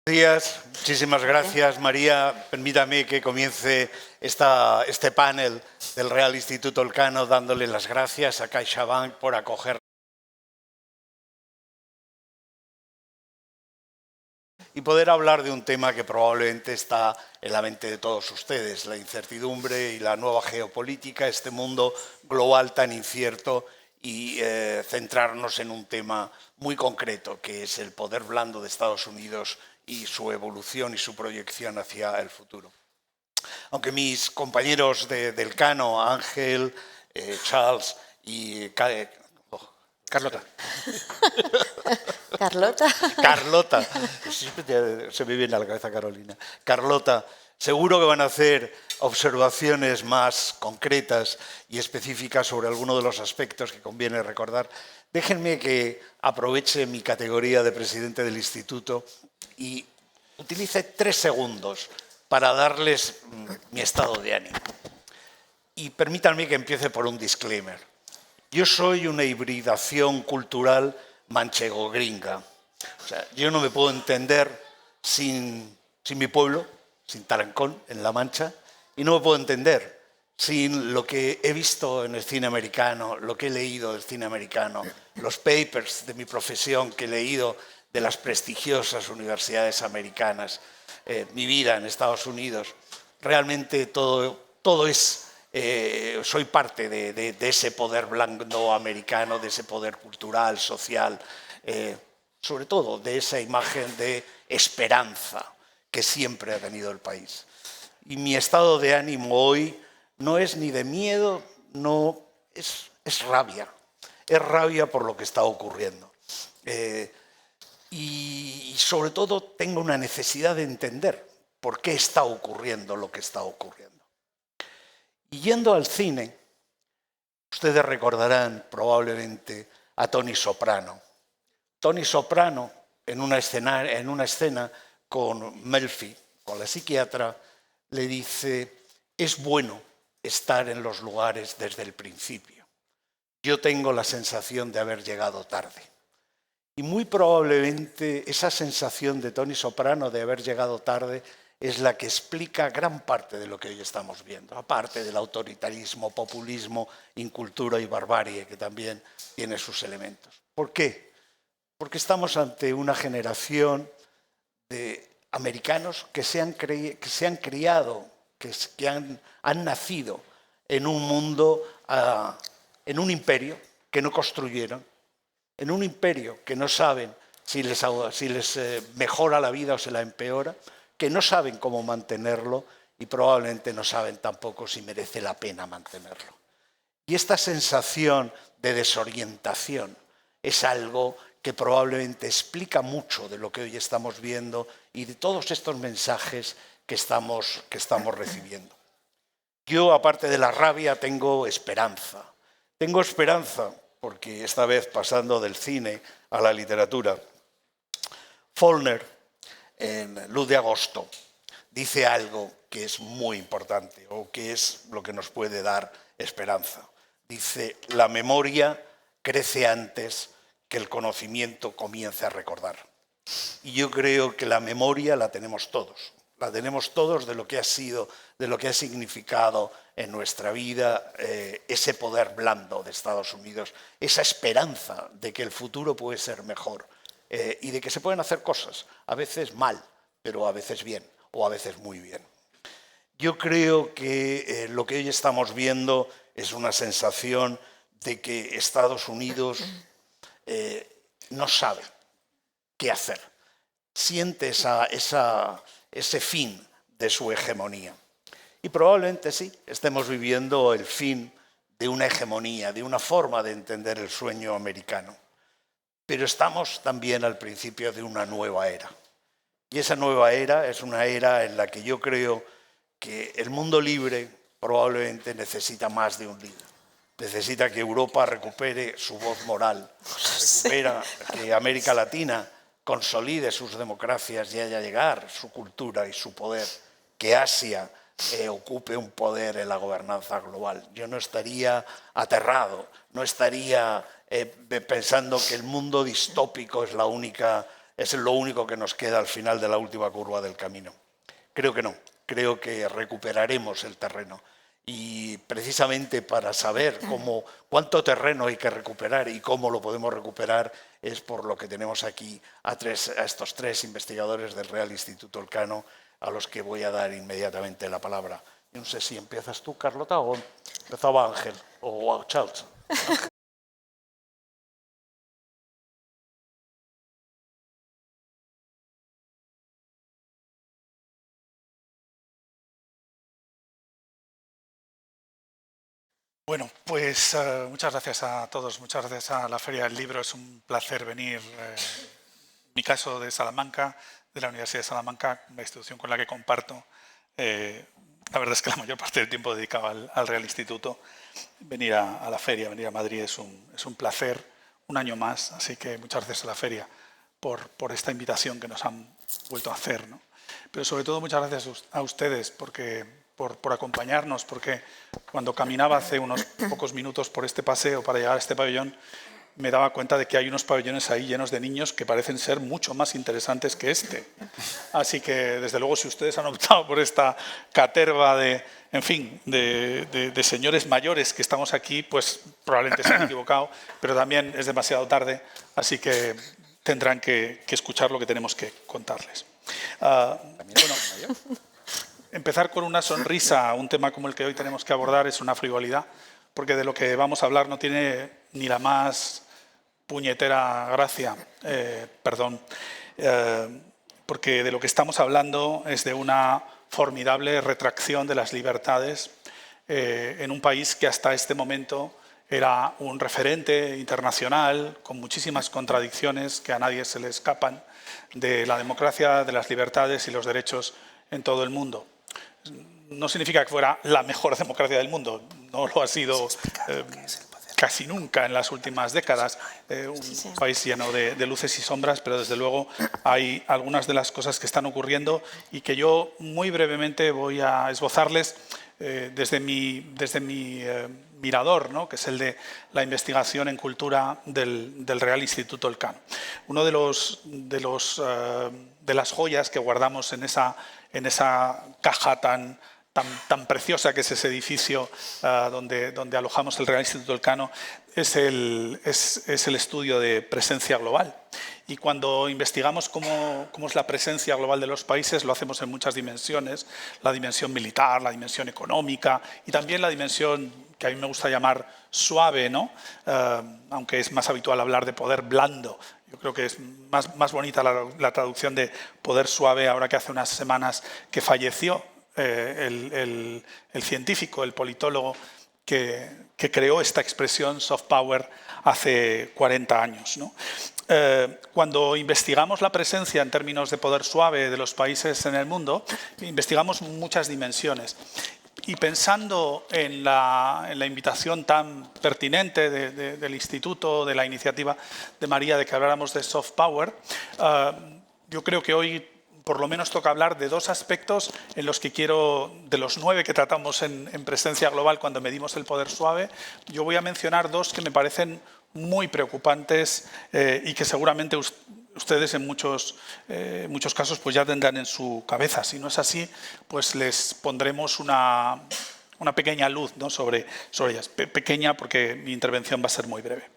Días, muchísimas gracias, María. Permítame que comience este panel del Real Instituto Elcano dándole las gracias a CaixaBank por acoger y poder hablar de un tema que probablemente está en la mente de todos ustedes, la incertidumbre y la nueva geopolítica, este mundo global tan incierto y centrarnos en un tema muy concreto, que es el poder blando de Estados Unidos y su evolución y su proyección hacia el futuro. Aunque mis compañeros del Elcano, Ángel, Charles y Carlota. Carlota. Carlota. Siempre se me viene a la cabeza Carolina. Carlota, seguro que van a hacer observaciones más concretas y específicas sobre alguno de los aspectos que conviene recordar. Déjenme que aproveche mi categoría de presidente del instituto y utilice 3 segundos para darles mi estado de ánimo. Y permítanme que empiece por un disclaimer. Yo soy una hibridación cultural manchego-gringa. O sea, yo no me puedo entender sin mi pueblo, sin Tarancón, en La Mancha, y no me puedo entender sin lo que he visto en el cine americano, lo que he leído del cine americano, los papers de mi profesión que he leído de las prestigiosas universidades americanas, mi vida en Estados Unidos. Realmente todo es... soy parte de ese poder blando americano, de ese poder cultural, social, sobre todo de esa imagen de esperanza que siempre ha tenido el país. Y mi estado de ánimo hoy no es ni de miedo, no, es rabia. Es rabia por lo que está ocurriendo. Y sobre todo tengo una necesidad de entender por qué está ocurriendo lo que está ocurriendo. Y yendo al cine, ustedes recordarán probablemente a Tony Soprano. Tony Soprano, en una escena con Melfi, con la psiquiatra, le dice: es bueno estar en los lugares desde el principio. Yo tengo la sensación de haber llegado tarde. Y muy probablemente esa sensación de Tony Soprano de haber llegado tarde es la que explica gran parte de lo que hoy estamos viendo, aparte del autoritarismo, populismo, incultura y barbarie, que también tiene sus elementos. ¿Por qué? Porque estamos ante una generación de americanos que se han criado, que han nacido en un mundo, en un imperio que no construyeron, en un imperio que no saben si les mejora la vida o se la empeora, que no saben cómo mantenerlo y probablemente no saben tampoco si merece la pena mantenerlo. Y esta sensación de desorientación es algo que probablemente explica mucho de lo que hoy estamos viendo y de todos estos mensajes que estamos recibiendo. Yo, aparte de la rabia, tengo esperanza. Tengo esperanza porque esta vez pasando del cine a la literatura. Faulkner, en Luz de Agosto, dice algo que es muy importante o que es lo que nos puede dar esperanza. Dice: la memoria crece antes que el conocimiento comience a recordar. Y yo creo que la memoria la tenemos todos. La tenemos todos de lo que ha sido, de lo que ha significado en nuestra vida ese poder blando de Estados Unidos, esa esperanza de que el futuro puede ser mejor. Y de que se pueden hacer cosas, a veces mal, pero a veces bien, o a veces muy bien. Yo creo que lo que hoy estamos viendo es una sensación de que Estados Unidos no sabe qué hacer. Siente ese fin de su hegemonía. Y probablemente sí, estemos viviendo el fin de una hegemonía, de una forma de entender el sueño americano. Pero estamos también al principio de una nueva era. Y esa nueva era es una era en la que yo creo que el mundo libre probablemente necesita más de un líder. Necesita que Europa recupere su voz moral, recupera que América Latina consolide sus democracias y haya llegar su cultura y su poder, que Asia ocupe un poder en la gobernanza global. Yo no estaría aterrado, no estaría pensando que el mundo distópico es la única es lo único que nos queda al final de la última curva del camino. Creo que no, creo que recuperaremos el terreno. Y precisamente para saber cuánto terreno hay que recuperar y cómo lo podemos recuperar es por lo que tenemos aquí a estos tres investigadores del Real Instituto Elcano, a los que voy a dar inmediatamente la palabra. No sé si empiezas tú, Carlota, o empezaba Ángel o Charles. Bueno, pues muchas gracias a todos, muchas gracias a la Feria del Libro. Es un placer venir, en mi caso de Salamanca, de la Universidad de Salamanca, una institución con la que comparto. La verdad es que la mayor parte del tiempo dedicado al Real Instituto. Venir a la feria, venir a Madrid es un placer, un año más, así que muchas gracias a la feria por esta invitación que nos han vuelto a hacer, ¿no? Pero sobre todo muchas gracias a ustedes por acompañarnos, porque cuando caminaba hace unos pocos minutos por este paseo para llegar a este pabellón, me daba cuenta de que hay unos pabellones ahí llenos de niños que parecen ser mucho más interesantes que este. Así que, desde luego, si ustedes han optado por esta caterva de señores mayores que estamos aquí, pues probablemente se han equivocado, pero también es demasiado tarde, así que tendrán que escuchar lo que tenemos que contarles. Empezar con una sonrisa a un tema como el que hoy tenemos que abordar es una frivolidad, porque de lo que vamos a hablar no tiene ni la más puñetera gracia, porque de lo que estamos hablando es de una formidable retracción de las libertades en un país que hasta este momento era un referente internacional con muchísimas contradicciones que a nadie se le escapan, de la democracia, de las libertades y los derechos en todo el mundo. No significa que fuera la mejor democracia del mundo, no lo ha sido casi nunca en las últimas décadas, un país lleno de luces y sombras, pero desde luego hay algunas de las cosas que están ocurriendo y que yo muy brevemente voy a esbozarles desde mi mirador, ¿no?, que es el de la investigación en cultura del Real Instituto Elcano. Uno de las joyas que guardamos en esa caja tan preciosa que es ese edificio donde alojamos el Real Instituto Elcano es el estudio de presencia global. Y cuando investigamos cómo es la presencia global de los países, lo hacemos en muchas dimensiones: la dimensión militar, la dimensión económica y también la dimensión que a mí me gusta llamar suave, ¿no? Aunque es más habitual hablar de poder blando. Yo creo que es más bonita la traducción de poder suave, ahora que hace unas semanas que falleció el científico, el politólogo que creó esta expresión soft power hace 40 años, ¿no? Cuando investigamos la presencia en términos de poder suave de los países en el mundo, investigamos muchas dimensiones. Y pensando en la invitación tan pertinente del Instituto, de la iniciativa de María de que habláramos de soft power, yo creo que hoy por lo menos toca hablar de dos aspectos en los que quiero, de los 9 que tratamos en presencia global cuando medimos el poder suave, yo voy a mencionar dos que me parecen muy preocupantes y que seguramente ustedes en muchos casos pues ya tendrán en su cabeza. Si no es así, pues les pondremos una pequeña luz, ¿no?, sobre ellas. Pequeña porque mi intervención va a ser muy breve.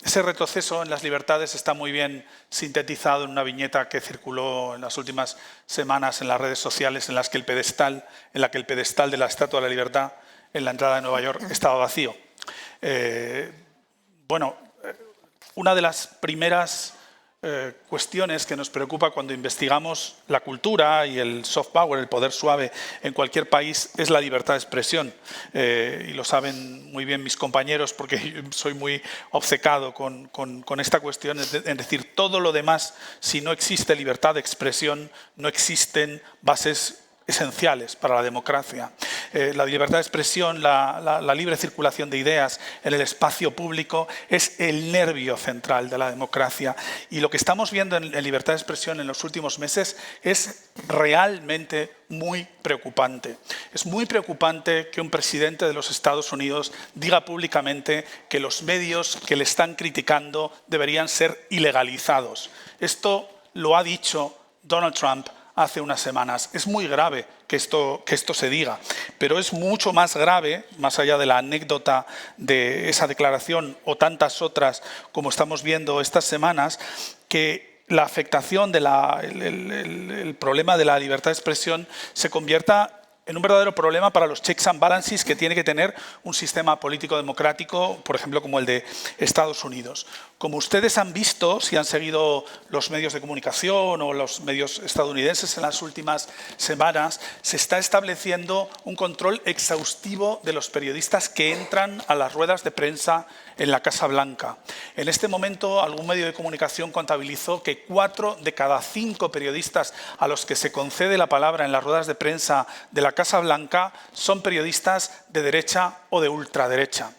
Ese retroceso en las libertades está muy bien sintetizado en una viñeta que circuló en las últimas semanas en las redes sociales en la que el pedestal de la Estatua de la Libertad en la entrada de Nueva York estaba vacío. Una de las primeras cuestiones que nos preocupa cuando investigamos la cultura y el soft power, el poder suave en cualquier país, es la libertad de expresión. Y lo saben muy bien mis compañeros porque soy muy obcecado con esta cuestión, es decir, todo lo demás, si no existe libertad de expresión, no existen bases esenciales para la democracia. La libertad de expresión, la libre circulación de ideas en el espacio público es el nervio central de la democracia. Y lo que estamos viendo en libertad de expresión en los últimos meses es realmente muy preocupante. Es muy preocupante que un presidente de los Estados Unidos diga públicamente que los medios que le están criticando deberían ser ilegalizados. Esto lo ha dicho Donald Trump hace unas semanas. Es muy grave que esto se diga, pero es mucho más grave, más allá de la anécdota de esa declaración o tantas otras como estamos viendo estas semanas, que la afectación el problema de la libertad de expresión se convierta en un verdadero problema para los checks and balances que tiene que tener un sistema político democrático, por ejemplo, como el de Estados Unidos. Como ustedes han visto, si han seguido los medios de comunicación o los medios estadounidenses en las últimas semanas, se está estableciendo un control exhaustivo de los periodistas que entran a las ruedas de prensa en la Casa Blanca. En este momento, algún medio de comunicación contabilizó que 4 de cada 5 periodistas a los que se concede la palabra en las ruedas de prensa de la Casa Blanca son periodistas de derecha o de ultraderecha.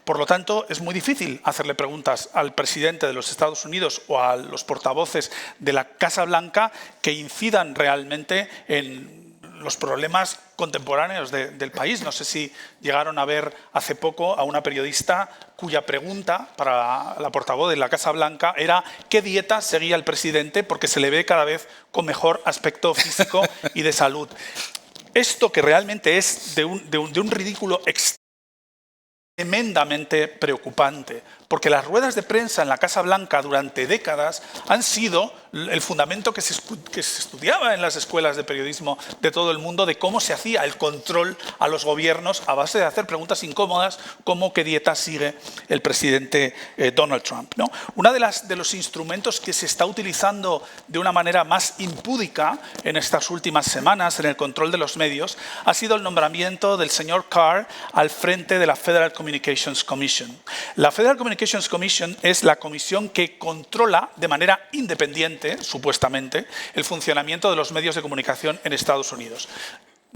Por lo tanto, es muy difícil hacerle preguntas al presidente de los Estados Unidos o a los portavoces de la Casa Blanca que incidan realmente en los problemas contemporáneos del país. No sé si llegaron a ver hace poco a una periodista cuya pregunta para la portavoz de la Casa Blanca era ¿qué dieta seguía el presidente? Porque se le ve cada vez con mejor aspecto físico y de salud. Esto que realmente es de un ridículo tremendamente preocupante, porque las ruedas de prensa en la Casa Blanca durante décadas han sido el fundamento que se estudiaba en las escuelas de periodismo de todo el mundo de cómo se hacía el control a los gobiernos a base de hacer preguntas incómodas como qué dieta sigue el presidente Donald Trump, ¿no? Uno de los instrumentos que se está utilizando de una manera más impúdica en estas últimas semanas en el control de los medios ha sido el nombramiento del señor Carr al frente de la Federal Communications Commission. La Federal Communications Commission es la comisión que controla de manera independiente, supuestamente, el funcionamiento de los medios de comunicación en Estados Unidos.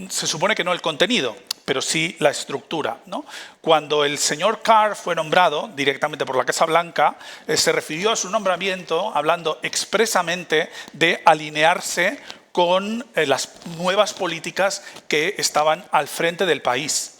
Se supone que no el contenido, pero sí la estructura, ¿no? Cuando el señor Carr fue nombrado directamente por la Casa Blanca, se refirió a su nombramiento hablando expresamente de alinearse con las nuevas políticas que estaban al frente del país.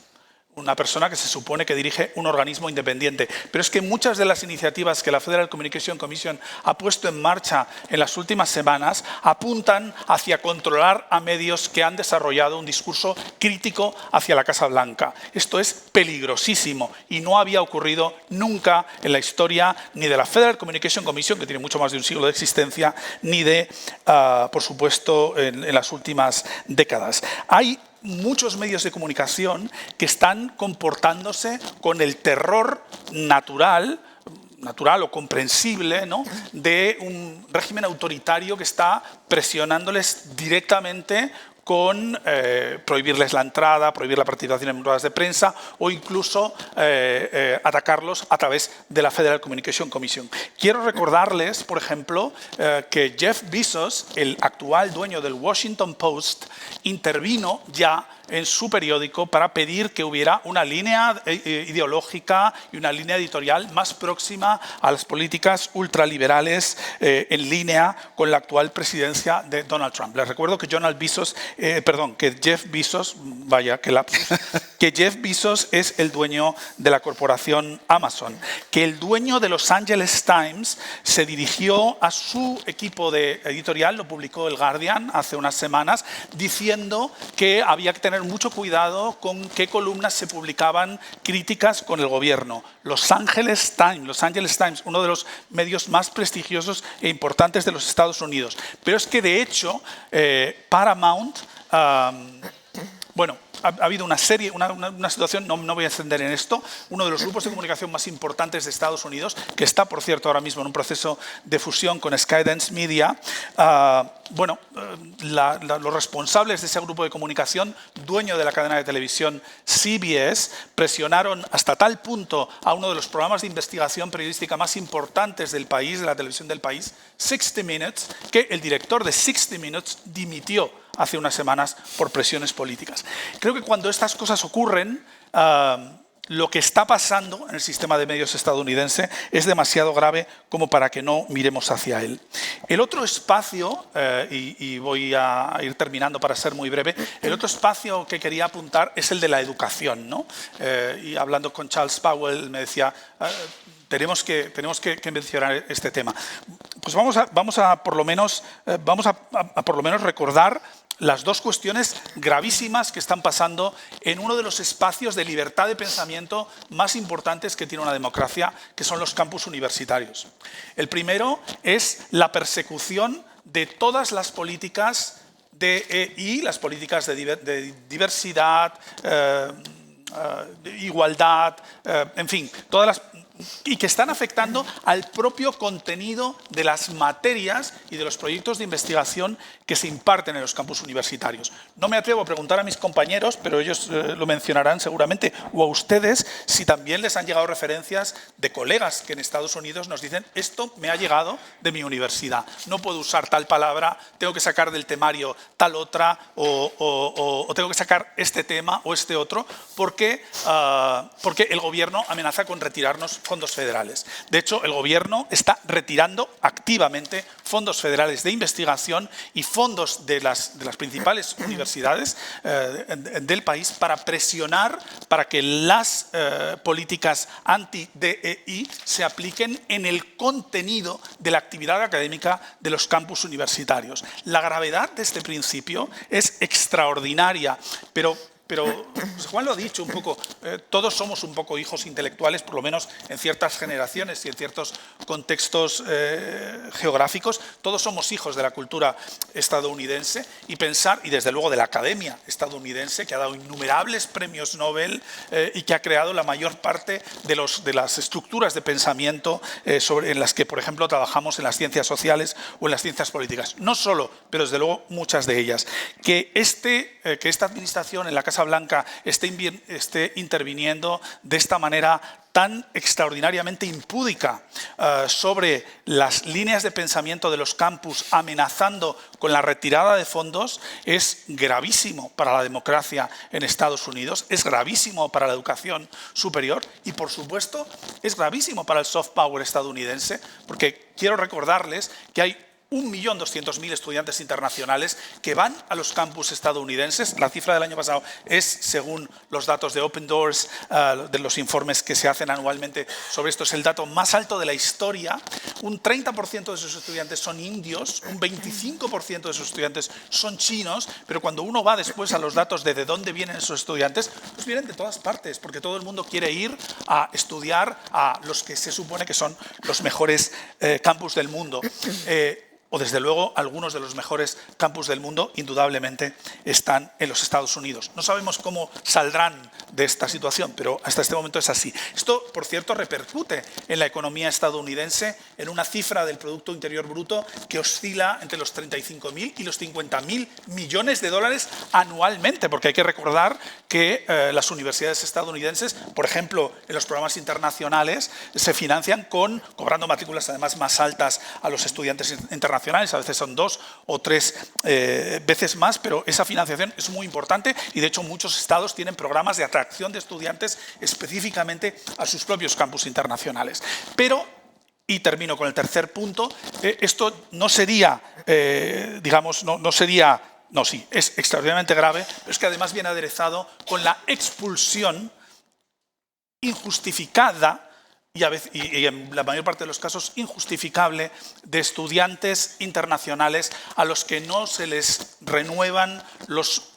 Una persona que se supone que dirige un organismo independiente. Pero es que muchas de las iniciativas que la Federal Communications Commission ha puesto en marcha en las últimas semanas apuntan hacia controlar a medios que han desarrollado un discurso crítico hacia la Casa Blanca. Esto es peligrosísimo y no había ocurrido nunca en la historia ni de la Federal Communications Commission, que tiene mucho más de un siglo de existencia, ni de, por supuesto, en las últimas décadas. Hay muchos medios de comunicación que están comportándose con el terror natural o comprensible, ¿no?, de un régimen autoritario que está presionándoles directamente con prohibirles la entrada, prohibir la participación en ruedas de prensa o incluso atacarlos a través de la Federal Communications Commission. Quiero recordarles, por ejemplo, que Jeff Bezos, el actual dueño del Washington Post, intervino ya en su periódico para pedir que hubiera una línea ideológica y una línea editorial más próxima a las políticas ultraliberales en línea con la actual presidencia de Donald Trump. Les recuerdo que Jeff Bezos, vaya que lapsus, que Jeff Bezos es el dueño de la corporación Amazon, que el dueño de Los Angeles Times se dirigió a su equipo de editorial, lo publicó el Guardian hace unas semanas, diciendo que había que tener mucho cuidado con qué columnas se publicaban críticas con el gobierno. Los Angeles Times, uno de los medios más prestigiosos e importantes de los Estados Unidos. Pero es que de hecho Paramount, ha habido una situación, no voy a extender en esto, uno de los grupos de comunicación más importantes de Estados Unidos, que está, por cierto, ahora mismo en un proceso de fusión con Skydance Media, los responsables de ese grupo de comunicación, dueño de la cadena de televisión CBS, presionaron hasta tal punto a uno de los programas de investigación periodística más importantes del país, de la televisión del país, 60 Minutes, que el director de 60 Minutes dimitió hace unas semanas por presiones políticas. Creo que cuando estas cosas ocurren, lo que está pasando en el sistema de medios estadounidense es demasiado grave como para que no miremos hacia él. El otro espacio, y voy a ir terminando para ser muy breve, el otro espacio que quería apuntar es el de la educación, ¿no? Y hablando con Charles Powell me decía, tenemos que mencionar este tema. Pues vamos a por lo menos recordar las dos cuestiones gravísimas que están pasando en uno de los espacios de libertad de pensamiento más importantes que tiene una democracia, que son los campus universitarios. El primero es la persecución de todas las políticas y las políticas de diversidad, de igualdad, en fin, todas las y que están afectando al propio contenido de las materias y de los proyectos de investigación que se imparten en los campus universitarios. No me atrevo a preguntar a mis compañeros, pero ellos lo mencionarán seguramente, o a ustedes, si también les han llegado referencias de colegas que en Estados Unidos nos dicen esto me ha llegado de mi universidad, no puedo usar tal palabra, tengo que sacar del temario tal otra, o tengo que sacar este tema o este otro, porque el gobierno amenaza con retirarnos fondos federales. De hecho, el gobierno está retirando activamente fondos federales de investigación y fondos de las principales universidades del país para presionar para que las políticas anti-DEI se apliquen en el contenido de la actividad académica de los campus universitarios. La gravedad de este principio es extraordinaria, pero Juan lo ha dicho un poco, todos somos un poco hijos intelectuales, por lo menos en ciertas generaciones y en ciertos contextos geográficos, todos somos hijos de la cultura estadounidense y desde luego de la academia estadounidense, que ha dado innumerables premios Nobel y que ha creado la mayor parte de las estructuras de pensamiento en las que, por ejemplo, trabajamos en las ciencias sociales o en las ciencias políticas. No solo, pero desde luego muchas de ellas. Que esta administración en la Casa Blanca esté interviniendo de esta manera tan extraordinariamente impúdica sobre las líneas de pensamiento de los campus, amenazando con la retirada de fondos, es gravísimo para la democracia en Estados Unidos, es gravísimo para la educación superior y, por supuesto, es gravísimo para el soft power estadounidense, porque quiero recordarles que hay 1.200.000 estudiantes internacionales que van a los campus estadounidenses. La cifra del año pasado es, según los datos de Open Doors, de los informes que se hacen anualmente sobre esto, es el dato más alto de la historia. Un 30% de sus estudiantes son indios, un 25% de sus estudiantes son chinos, pero cuando uno va después a los datos de dónde vienen esos estudiantes, pues vienen de todas partes, porque todo el mundo quiere ir a estudiar a los que se supone que son los mejores campus del mundo. O desde luego algunos de los mejores campus del mundo indudablemente están en los Estados Unidos. No sabemos cómo saldrán de esta situación, pero hasta este momento es así. Esto, por cierto, repercute en la economía estadounidense en una cifra del Producto Interior Bruto que oscila entre los 35.000 y los 50.000 millones de dólares anualmente, porque hay que recordar que las universidades estadounidenses, por ejemplo, en los programas internacionales, se financian cobrando matrículas además más altas a los estudiantes internacionales, a veces son 2 o 3 veces más, pero esa financiación es muy importante y de hecho muchos estados tienen programas de atracción de estudiantes específicamente a sus propios campus internacionales. Pero, y termino con el tercer punto, esto no sería, sí, es extraordinariamente grave, pero es que además viene aderezado con la expulsión injustificada y en la mayor parte de los casos injustificable de estudiantes internacionales a los que no se les renuevan los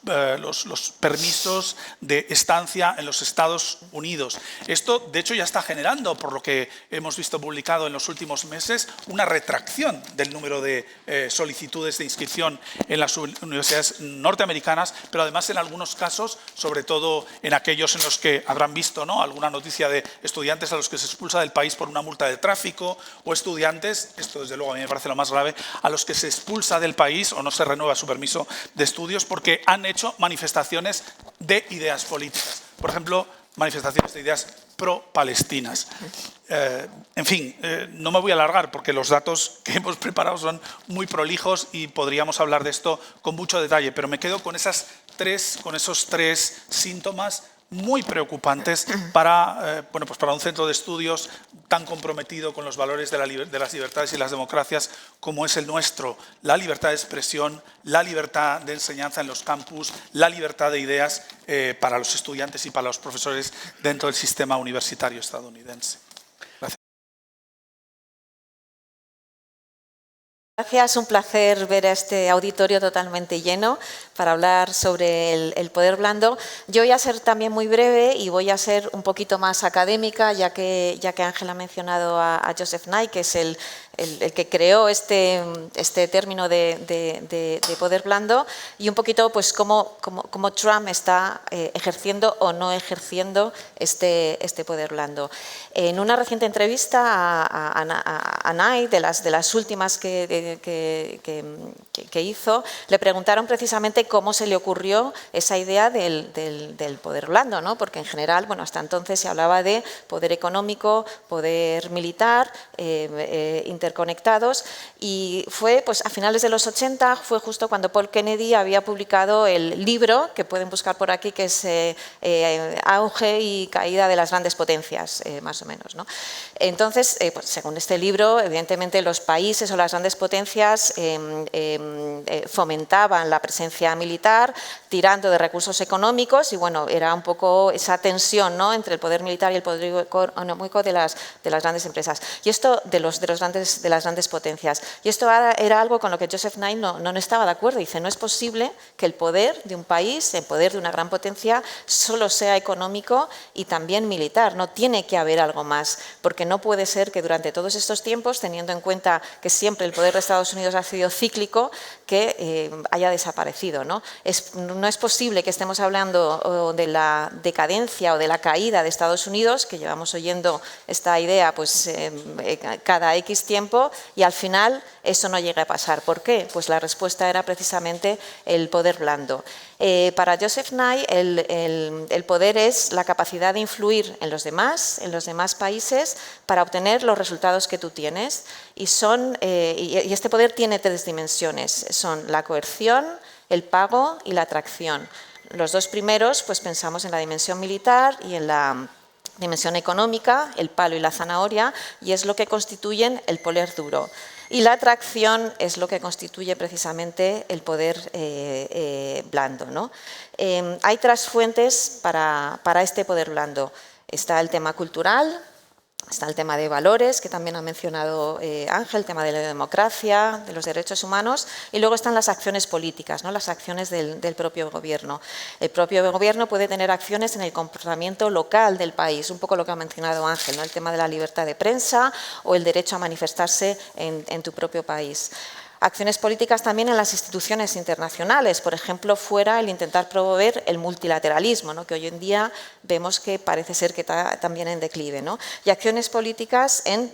permisos de estancia en los Estados Unidos. Esto, de hecho, ya está generando, por lo que hemos visto publicado en los últimos meses, una retracción del número de solicitudes de inscripción en las universidades norteamericanas, pero además en algunos casos, sobre todo en aquellos en los que habrán visto, ¿no?, alguna noticia de estudiantes a los que se expulsa del país por una multa de tráfico, o estudiantes, esto desde luego a mí me parece lo más grave, a los que se expulsa del país o no se renueva su permiso de estudios porque han hecho manifestaciones de ideas políticas. Por ejemplo, manifestaciones de ideas pro-palestinas. En fin, no me voy a alargar porque los datos que hemos preparado son muy prolijos y podríamos hablar de esto con mucho detalle, pero me quedo con esos tres síntomas muy preocupantes para, pues para un centro de estudios tan comprometido con los valores de las libertades y las democracias como es el nuestro. La libertad de expresión, la libertad de enseñanza en los campus, la libertad de ideas para los estudiantes y para los profesores dentro del sistema universitario estadounidense. Gracias, un placer ver a este auditorio totalmente lleno para hablar sobre el poder blando. Yo voy a ser también muy breve y voy a ser un poquito más académica, ya que Ángel ha mencionado a Joseph Nye, que es el que creó este término de poder blando, y un poquito pues cómo Trump está ejerciendo o no ejerciendo este poder blando. En una reciente entrevista a Nye, de las últimas que hizo, le preguntaron precisamente cómo se le ocurrió esa idea del poder blando, ¿no? Porque en general, bueno, hasta entonces se hablaba de poder económico, poder militar, interconectados, y fue pues a finales de los 80, fue justo cuando Paul Kennedy había publicado el libro, que pueden buscar por aquí, que es Auge y caída de las grandes potencias, más o menos, ¿no? Entonces, pues, según este libro, evidentemente los países o las grandes potencias fomentaban la presencia militar, tirando de recursos económicos, y bueno, era un poco esa tensión, ¿no?, entre el poder militar y el poder económico de las grandes empresas, y esto de las grandes potencias. Y esto era algo con lo que Joseph Nye no estaba de acuerdo. Dice, no es posible que el poder de un país, el poder de una gran potencia, solo sea económico y también militar. No tiene que haber algo más, porque no puede ser que durante todos estos tiempos, teniendo en cuenta que siempre el poder de Estados Unidos ha sido cíclico, que haya desaparecido, ¿no? No es posible que estemos hablando de la decadencia o de la caída de Estados Unidos, que llevamos oyendo esta idea pues cada X tiempo, y al final eso no llega a pasar. ¿Por qué? Pues la respuesta era precisamente el poder blando. Para Joseph Nye, el poder es la capacidad de influir en los demás países, para obtener los resultados que tú tienes. Y este poder tiene tres dimensiones: son la coerción, el pago y la atracción. Los dos primeros, pues pensamos en la dimensión militar y en la dimensión económica, el palo y la zanahoria, y es lo que constituyen el poder duro. Y la atracción es lo que constituye precisamente el poder blando, ¿no? Hay tres fuentes para este poder blando. Está el tema cultural, está el tema de valores, que también ha mencionado Ángel, el tema de la democracia, de los derechos humanos, y luego están las acciones políticas, ¿no?, las acciones del propio gobierno. El propio gobierno puede tener acciones en el comportamiento local del país, un poco lo que ha mencionado Ángel, ¿no?, el tema de la libertad de prensa o el derecho a manifestarse en tu propio país. Acciones políticas también en las instituciones internacionales, por ejemplo, fuera el intentar promover el multilateralismo, ¿no?, que hoy en día vemos que parece ser que está también en declive, ¿no? Y acciones políticas en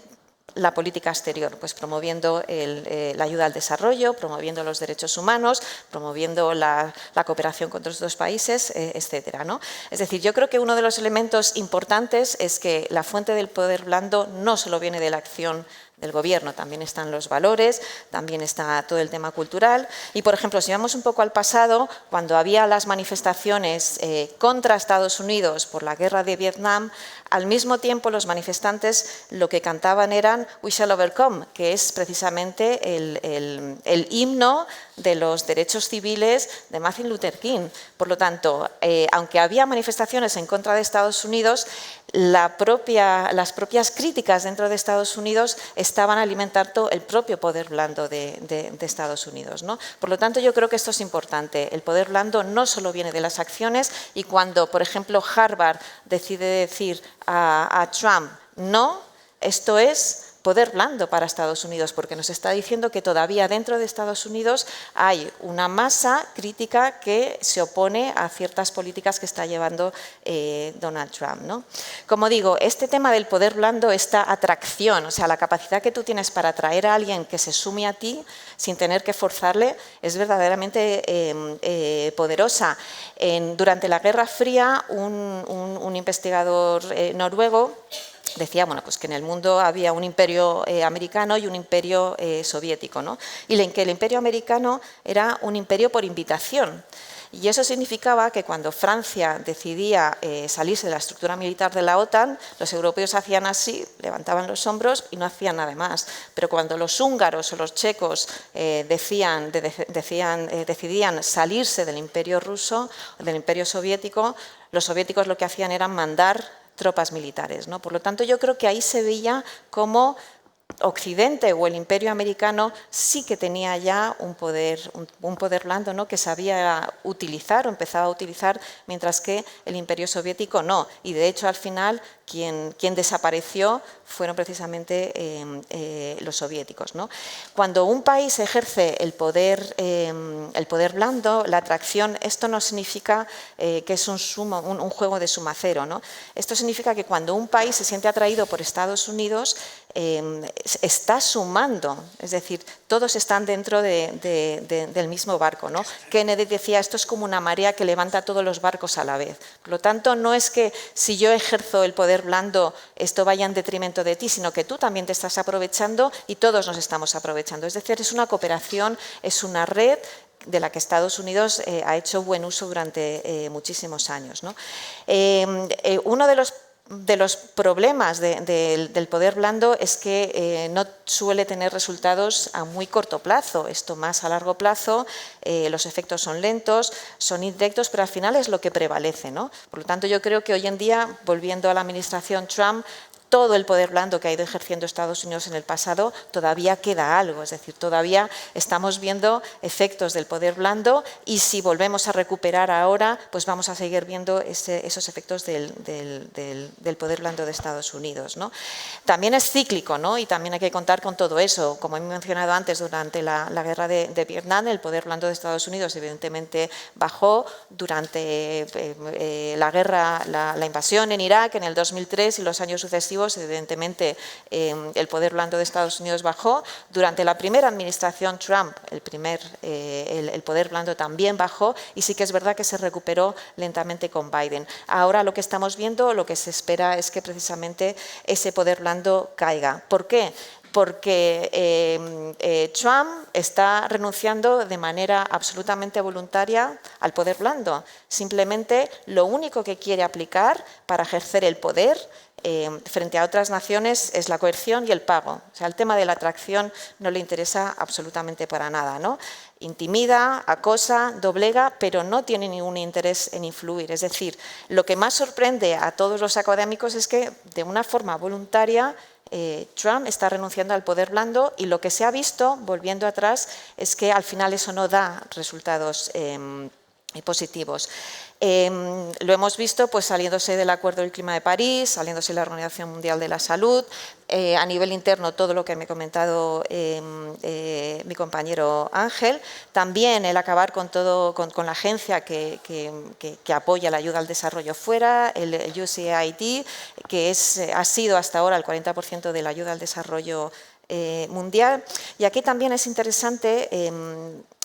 la política exterior, pues promoviendo la ayuda al desarrollo, promoviendo los derechos humanos, promoviendo la cooperación con otros dos países, etcétera, ¿no? Es decir, yo creo que uno de los elementos importantes es que la fuente del poder blando no solo viene de la acción del gobierno, también están los valores, también está todo el tema cultural. Y, por ejemplo, si vamos un poco al pasado, cuando había las manifestaciones contra Estados Unidos por la guerra de Vietnam, al mismo tiempo los manifestantes lo que cantaban eran We Shall Overcome, que es precisamente el himno de los derechos civiles de Martin Luther King. Por lo tanto, aunque había manifestaciones en contra de Estados Unidos, las propias críticas dentro de Estados Unidos estaban alimentando el propio poder blando de Estados Unidos, ¿no? Por lo tanto, yo creo que esto es importante. El poder blando no solo viene de las acciones, y cuando, por ejemplo, Harvard decide decir a Trump no, esto es poder blando para Estados Unidos, porque nos está diciendo que todavía dentro de Estados Unidos hay una masa crítica que se opone a ciertas políticas que está llevando Donald Trump, ¿no? Como digo, este tema del poder blando, esta atracción, o sea, la capacidad que tú tienes para atraer a alguien que se sume a ti sin tener que forzarle, es verdaderamente poderosa. Durante la Guerra Fría, un investigador noruego decía bueno, pues que en el mundo había un imperio americano y un imperio soviético, ¿no? Y que el imperio americano era un imperio por invitación. Y eso significaba que cuando Francia decidía salirse de la estructura militar de la OTAN, los europeos hacían así, levantaban los hombros y no hacían nada más. Pero cuando los húngaros o los checos decidían salirse del imperio ruso, del imperio soviético, los soviéticos lo que hacían era mandar tropas militares, ¿no? Por lo tanto, yo creo que ahí se veía cómo Occidente o el imperio americano sí que tenía ya un poder blando, ¿no? Que sabía utilizar o empezaba a utilizar, mientras que el imperio soviético no. Y de hecho al final quien desapareció fueron precisamente los soviéticos, ¿no? Cuando un país ejerce el poder blando, la atracción, esto no significa que es un juego de suma cero, ¿no? Esto significa que cuando un país se siente atraído por Estados Unidos, está sumando, es decir, todos están dentro del mismo barco, ¿no? Kennedy decía, esto es como una marea que levanta todos los barcos a la vez. Por lo tanto, no es que si yo ejerzo el poder blando, esto vaya en detrimento de ti, sino que tú también te estás aprovechando y todos nos estamos aprovechando. Es decir, es una cooperación, es una red de la que Estados Unidos ha hecho buen uso durante muchísimos años, ¿no? Uno de los problemas del poder blando es que no suele tener resultados a muy corto plazo, esto más a largo plazo, los efectos son lentos, son indirectos, pero al final es lo que prevalece, ¿no? Por lo tanto, yo creo que hoy en día, volviendo a la administración Trump, todo el poder blando que ha ido ejerciendo Estados Unidos en el pasado, todavía queda algo, es decir, todavía estamos viendo efectos del poder blando y si volvemos a recuperar ahora, pues vamos a seguir viendo esos efectos del poder blando de Estados Unidos, ¿no? También es cíclico, ¿no? Y también hay que contar con todo eso. Como he mencionado antes, durante la guerra de Vietnam, el poder blando de Estados Unidos evidentemente bajó. Durante la invasión en Irak en el 2003 y los años sucesivos, evidentemente el poder blando de Estados Unidos bajó. Durante la primera administración Trump, el poder blando también bajó y sí que es verdad que se recuperó lentamente con Biden. Ahora lo que estamos viendo, lo que se espera es que precisamente ese poder blando caiga. ¿Por qué? Porque Trump está renunciando de manera absolutamente voluntaria al poder blando. Simplemente lo único que quiere aplicar para ejercer el poder frente a otras naciones es la coerción y el pago. O sea, el tema de la atracción no le interesa absolutamente para nada, ¿no? Intimida, acosa, doblega, pero no tiene ningún interés en influir. Es decir, lo que más sorprende a todos los académicos es que de una forma voluntaria Trump está renunciando al poder blando y lo que se ha visto, volviendo atrás, es que al final eso no da resultados positivos. Lo hemos visto pues saliéndose del Acuerdo del Clima de París, saliéndose de la Organización Mundial de la Salud, a nivel interno todo lo que me ha comentado mi compañero Ángel, también el acabar con la agencia que apoya la ayuda al desarrollo fuera, el USAID, que ha sido hasta ahora el 40% de la ayuda al desarrollo mundial. Y aquí también es interesante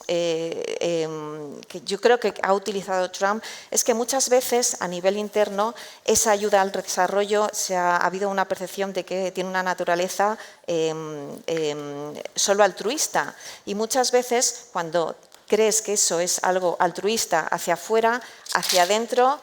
que yo creo que ha utilizado Trump, es que muchas veces a nivel interno esa ayuda al desarrollo ha habido una percepción de que tiene una naturaleza solo altruista y muchas veces cuando crees que eso es algo altruista hacia afuera, hacia adentro,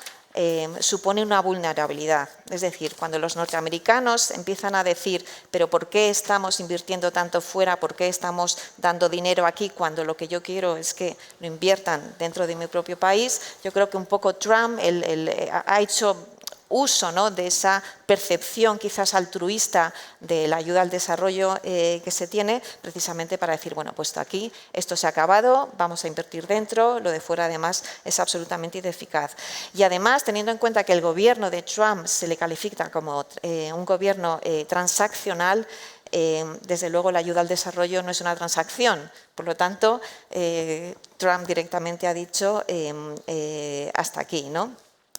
supone una vulnerabilidad. Es decir, cuando los norteamericanos empiezan a decir pero ¿por qué estamos invirtiendo tanto fuera? ¿Por qué estamos dando dinero aquí cuando lo que yo quiero es que lo inviertan dentro de mi propio país? Yo creo que un poco Trump ha hecho uso, ¿no?, de esa percepción quizás altruista de la ayuda al desarrollo que se tiene, precisamente para decir, bueno, pues aquí esto se ha acabado, vamos a invertir dentro, lo de fuera además es absolutamente ineficaz. Y además, teniendo en cuenta que el gobierno de Trump se le califica como un gobierno transaccional, desde luego la ayuda al desarrollo no es una transacción. Por lo tanto, Trump directamente ha dicho hasta aquí, ¿no?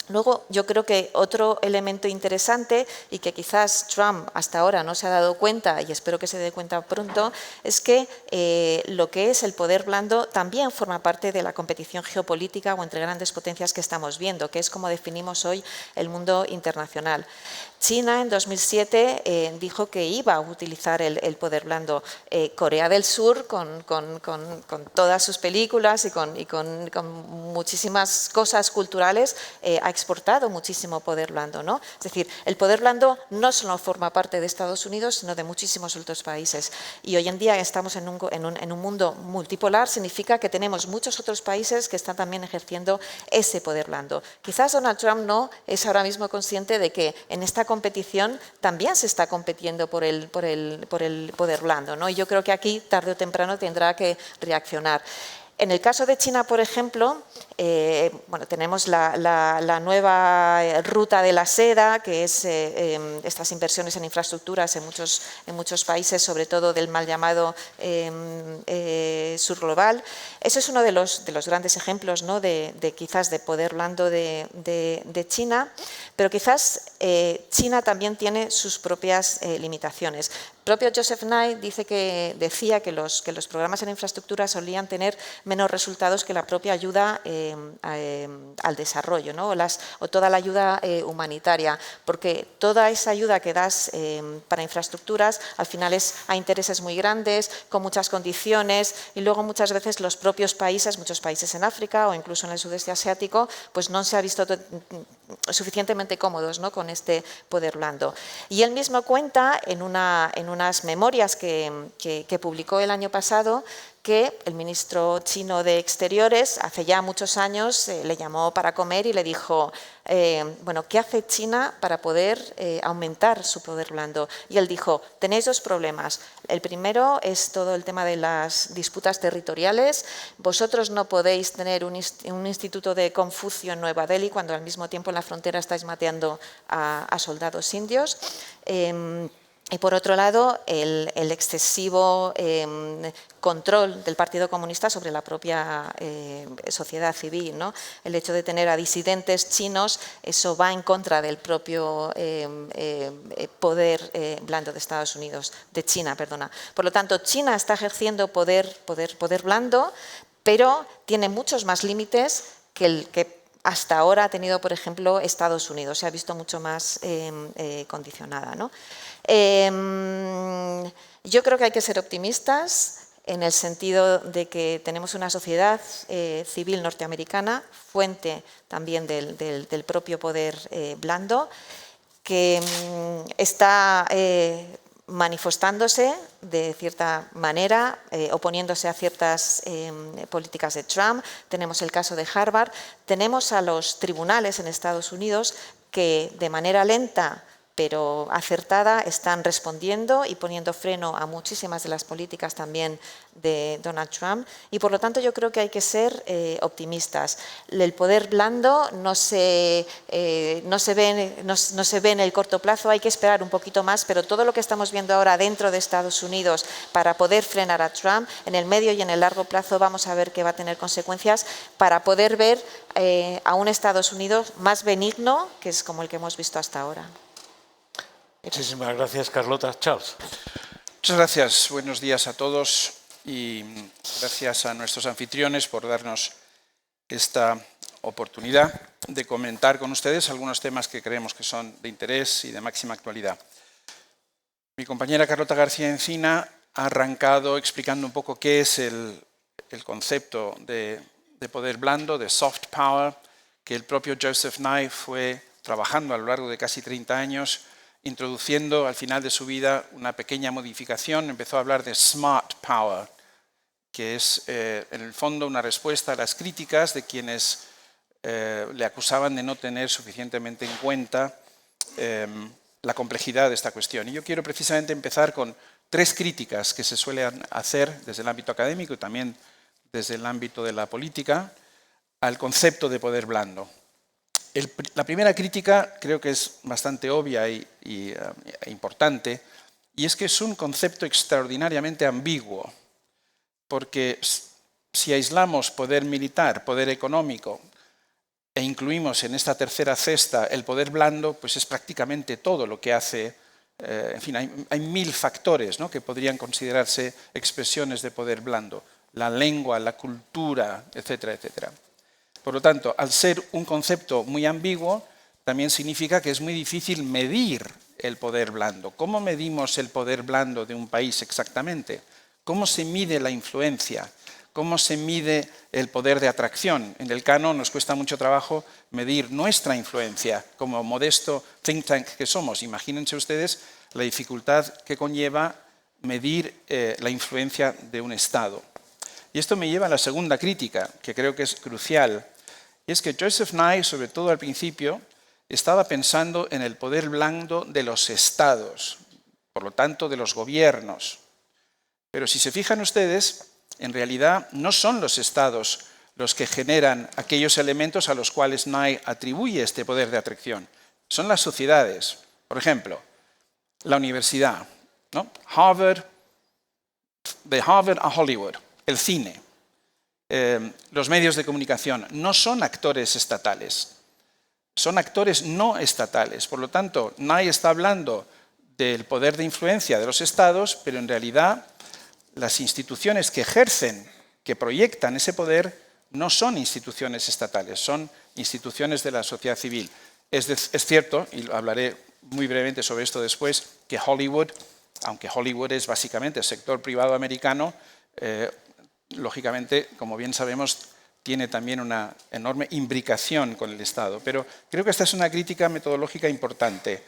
Luego, yo creo que otro elemento interesante y que quizás Trump hasta ahora no se ha dado cuenta y espero que se dé cuenta pronto, es que lo que es el poder blando también forma parte de la competición geopolítica o entre grandes potencias que estamos viendo, que es como definimos hoy el mundo internacional. China en 2007 dijo que iba a utilizar el poder blando. Corea del Sur, con todas sus películas y con muchísimas cosas culturales, ha exportado muchísimo poder blando, ¿no? Es decir, el poder blando no solo forma parte de Estados Unidos, sino de muchísimos otros países. Y hoy en día estamos en un mundo multipolar, significa que tenemos muchos otros países que están también ejerciendo ese poder blando. Quizás Donald Trump no es ahora mismo consciente de que en esta competición también se está compitiendo por el poder blando, ¿no? Y yo creo que aquí, tarde o temprano, tendrá que reaccionar. En el caso de China, por ejemplo, bueno, tenemos la nueva ruta de la seda, que es estas inversiones en infraestructuras en muchos países, sobre todo del mal llamado sur global. Ese es uno de los grandes ejemplos, ¿no? quizás de poder blando de China, pero quizás China también tiene sus propias limitaciones. El propio Joseph Nye decía que los programas en infraestructura solían tener menos resultados que la propia ayuda al desarrollo, ¿no? o toda la ayuda humanitaria, porque toda esa ayuda que das para infraestructuras al final es a intereses muy grandes, con muchas condiciones, y luego muchas veces los propios países, muchos países en África o incluso en el sudeste asiático, pues no se ha visto suficientemente cómodos, ¿no? con este poder blando. Y él mismo cuenta en unas memorias que publicó el año pasado que el ministro chino de Exteriores hace ya muchos años le llamó para comer y le dijo, bueno, ¿qué hace China para poder aumentar su poder blando? Y él dijo, tenéis dos problemas. El primero es todo el tema de las disputas territoriales. Vosotros no podéis tener un instituto de Confucio en Nueva Delhi cuando al mismo tiempo en la frontera estáis mateando a soldados indios. Y por otro lado, el excesivo control del Partido Comunista sobre la propia sociedad civil, ¿no? El hecho de tener a disidentes chinos, eso va en contra del propio poder blando de Estados Unidos, de China, perdona. Por lo tanto, China está ejerciendo poder blando, pero tiene muchos más límites que el que hasta ahora ha tenido, por ejemplo, Estados Unidos. Se ha visto mucho más condicionada, ¿no? Yo creo que hay que ser optimistas en el sentido de que tenemos una sociedad civil norteamericana, fuente también del propio poder blando, que está manifestándose de cierta manera, oponiéndose a ciertas políticas de Trump. Tenemos el caso de Harvard, tenemos a los tribunales en Estados Unidos que de manera lenta pero acertada están respondiendo y poniendo freno a muchísimas de las políticas también de Donald Trump, y por lo tanto yo creo que hay que ser optimistas. El poder blando no se ve en el corto plazo, hay que esperar un poquito más, pero todo lo que estamos viendo ahora dentro de Estados Unidos para poder frenar a Trump, en el medio y en el largo plazo vamos a ver que va a tener consecuencias para poder ver a un Estados Unidos más benigno, que es como el que hemos visto hasta ahora. Muchísimas gracias, Carlota. Charles. Muchas gracias. Buenos días a todos y gracias a nuestros anfitriones por darnos esta oportunidad de comentar con ustedes algunos temas que creemos que son de interés y de máxima actualidad. Mi compañera Carlota García Encina ha arrancado explicando un poco qué es el concepto de poder blando, de soft power, que el propio Joseph Nye fue trabajando a lo largo de casi 30 años, introduciendo al final de su vida una pequeña modificación. Empezó a hablar de smart power, que es en el fondo una respuesta a las críticas de quienes le acusaban de no tener suficientemente en cuenta la complejidad de esta cuestión. Y yo quiero precisamente empezar con 3 críticas que se suelen hacer desde el ámbito académico y también desde el ámbito de la política al concepto de poder blando. La primera crítica creo que es bastante obvia e importante, y es que es un concepto extraordinariamente ambiguo, porque si aislamos poder militar, poder económico, e incluimos en esta tercera cesta el poder blando, pues es prácticamente todo lo que hace. En fin, hay 1000 factores, ¿no?, que podrían considerarse expresiones de poder blando. La lengua, la cultura, etcétera, etcétera. Por lo tanto, al ser un concepto muy ambiguo, también significa que es muy difícil medir el poder blando. ¿Cómo medimos el poder blando de un país exactamente? ¿Cómo se mide la influencia? ¿Cómo se mide el poder de atracción? En el Cano nos cuesta mucho trabajo medir nuestra influencia como modesto think tank que somos. Imagínense ustedes la dificultad que conlleva medir la influencia de un Estado. Y esto me lleva a la segunda crítica, que creo que es crucial. Y es que Joseph Nye, sobre todo al principio, estaba pensando en el poder blando de los Estados, por lo tanto de los gobiernos. Pero si se fijan ustedes, en realidad no son los Estados los que generan aquellos elementos a los cuales Nye atribuye este poder de atracción. Son las sociedades. Por ejemplo, la universidad, ¿no? Harvard, de Harvard a Hollywood, el cine, los medios de comunicación, no son actores estatales, son actores no estatales. Por lo tanto, Nye está hablando del poder de influencia de los estados, pero en realidad las instituciones que ejercen, que proyectan ese poder, no son instituciones estatales, son instituciones de la sociedad civil. Es cierto, y hablaré muy brevemente sobre esto después, que Hollywood, aunque Hollywood es básicamente el sector privado americano, lógicamente, como bien sabemos, tiene también una enorme imbricación con el Estado. Pero creo que esta es una crítica metodológica importante.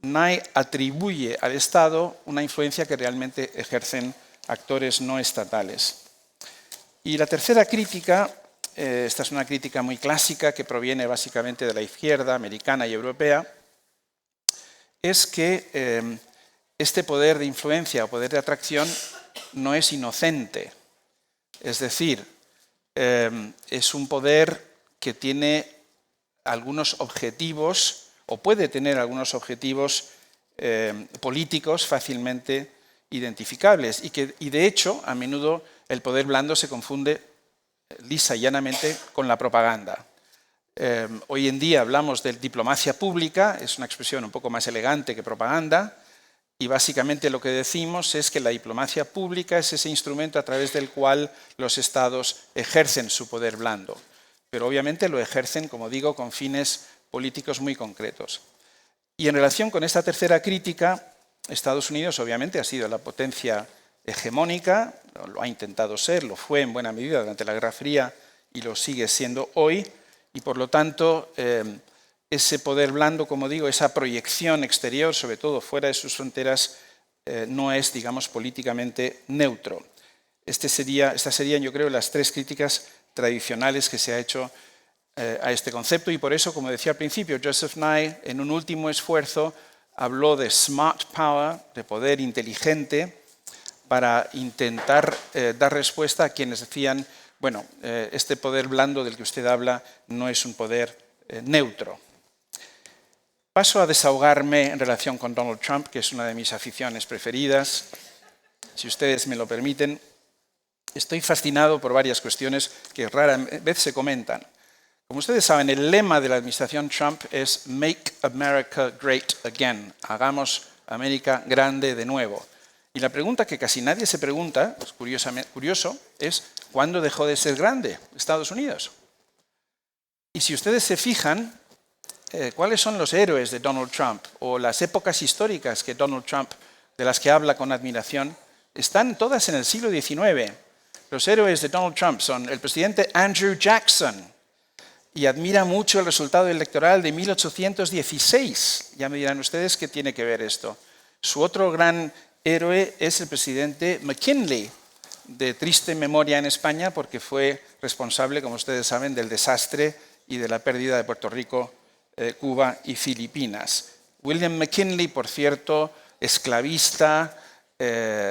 Nye atribuye al Estado una influencia que realmente ejercen actores no estatales. Y la tercera crítica, esta es una crítica muy clásica que proviene básicamente de la izquierda americana y europea, es que este poder de influencia o poder de atracción no es inocente. Es decir, es un poder que tiene algunos objetivos o puede tener algunos objetivos políticos fácilmente identificables y de hecho a menudo el poder blando se confunde lisa y llanamente con la propaganda. Hoy en día hablamos de diplomacia pública, es una expresión un poco más elegante que propaganda, y básicamente lo que decimos es que la diplomacia pública es ese instrumento a través del cual los estados ejercen su poder blando. Pero obviamente lo ejercen, como digo, con fines políticos muy concretos. Y en relación con esta tercera crítica, Estados Unidos obviamente ha sido la potencia hegemónica, lo ha intentado ser, lo fue en buena medida durante la Guerra Fría y lo sigue siendo hoy, y por lo tanto ese poder blando, como digo, esa proyección exterior, sobre todo fuera de sus fronteras, no es, digamos, políticamente neutro. Estas serían, yo creo, las tres críticas tradicionales que se ha hecho a este concepto y por eso, como decía al principio, Joseph Nye, en un último esfuerzo, habló de smart power, de poder inteligente, para intentar dar respuesta a quienes decían, bueno, este poder blando del que usted habla no es un poder neutro. Paso a desahogarme en relación con Donald Trump, que es una de mis aficiones preferidas. Si ustedes me lo permiten, estoy fascinado por varias cuestiones que rara vez se comentan. Como ustedes saben, el lema de la administración Trump es Make America Great Again. Hagamos América grande de nuevo. Y la pregunta que casi nadie se pregunta, pues curioso, es ¿cuándo dejó de ser grande Estados Unidos? Y si ustedes se fijan, ¿cuáles son los héroes de Donald Trump o las épocas históricas que Donald Trump, de las que habla con admiración, están todas en el siglo XIX? Los héroes de Donald Trump son el presidente Andrew Jackson, y admira mucho el resultado electoral de 1816. Ya me dirán ustedes qué tiene que ver esto. Su otro gran héroe es el presidente McKinley, de triste memoria en España porque fue responsable, como ustedes saben, del desastre y de la pérdida de Puerto Rico, Cuba y Filipinas. William McKinley, por cierto, esclavista,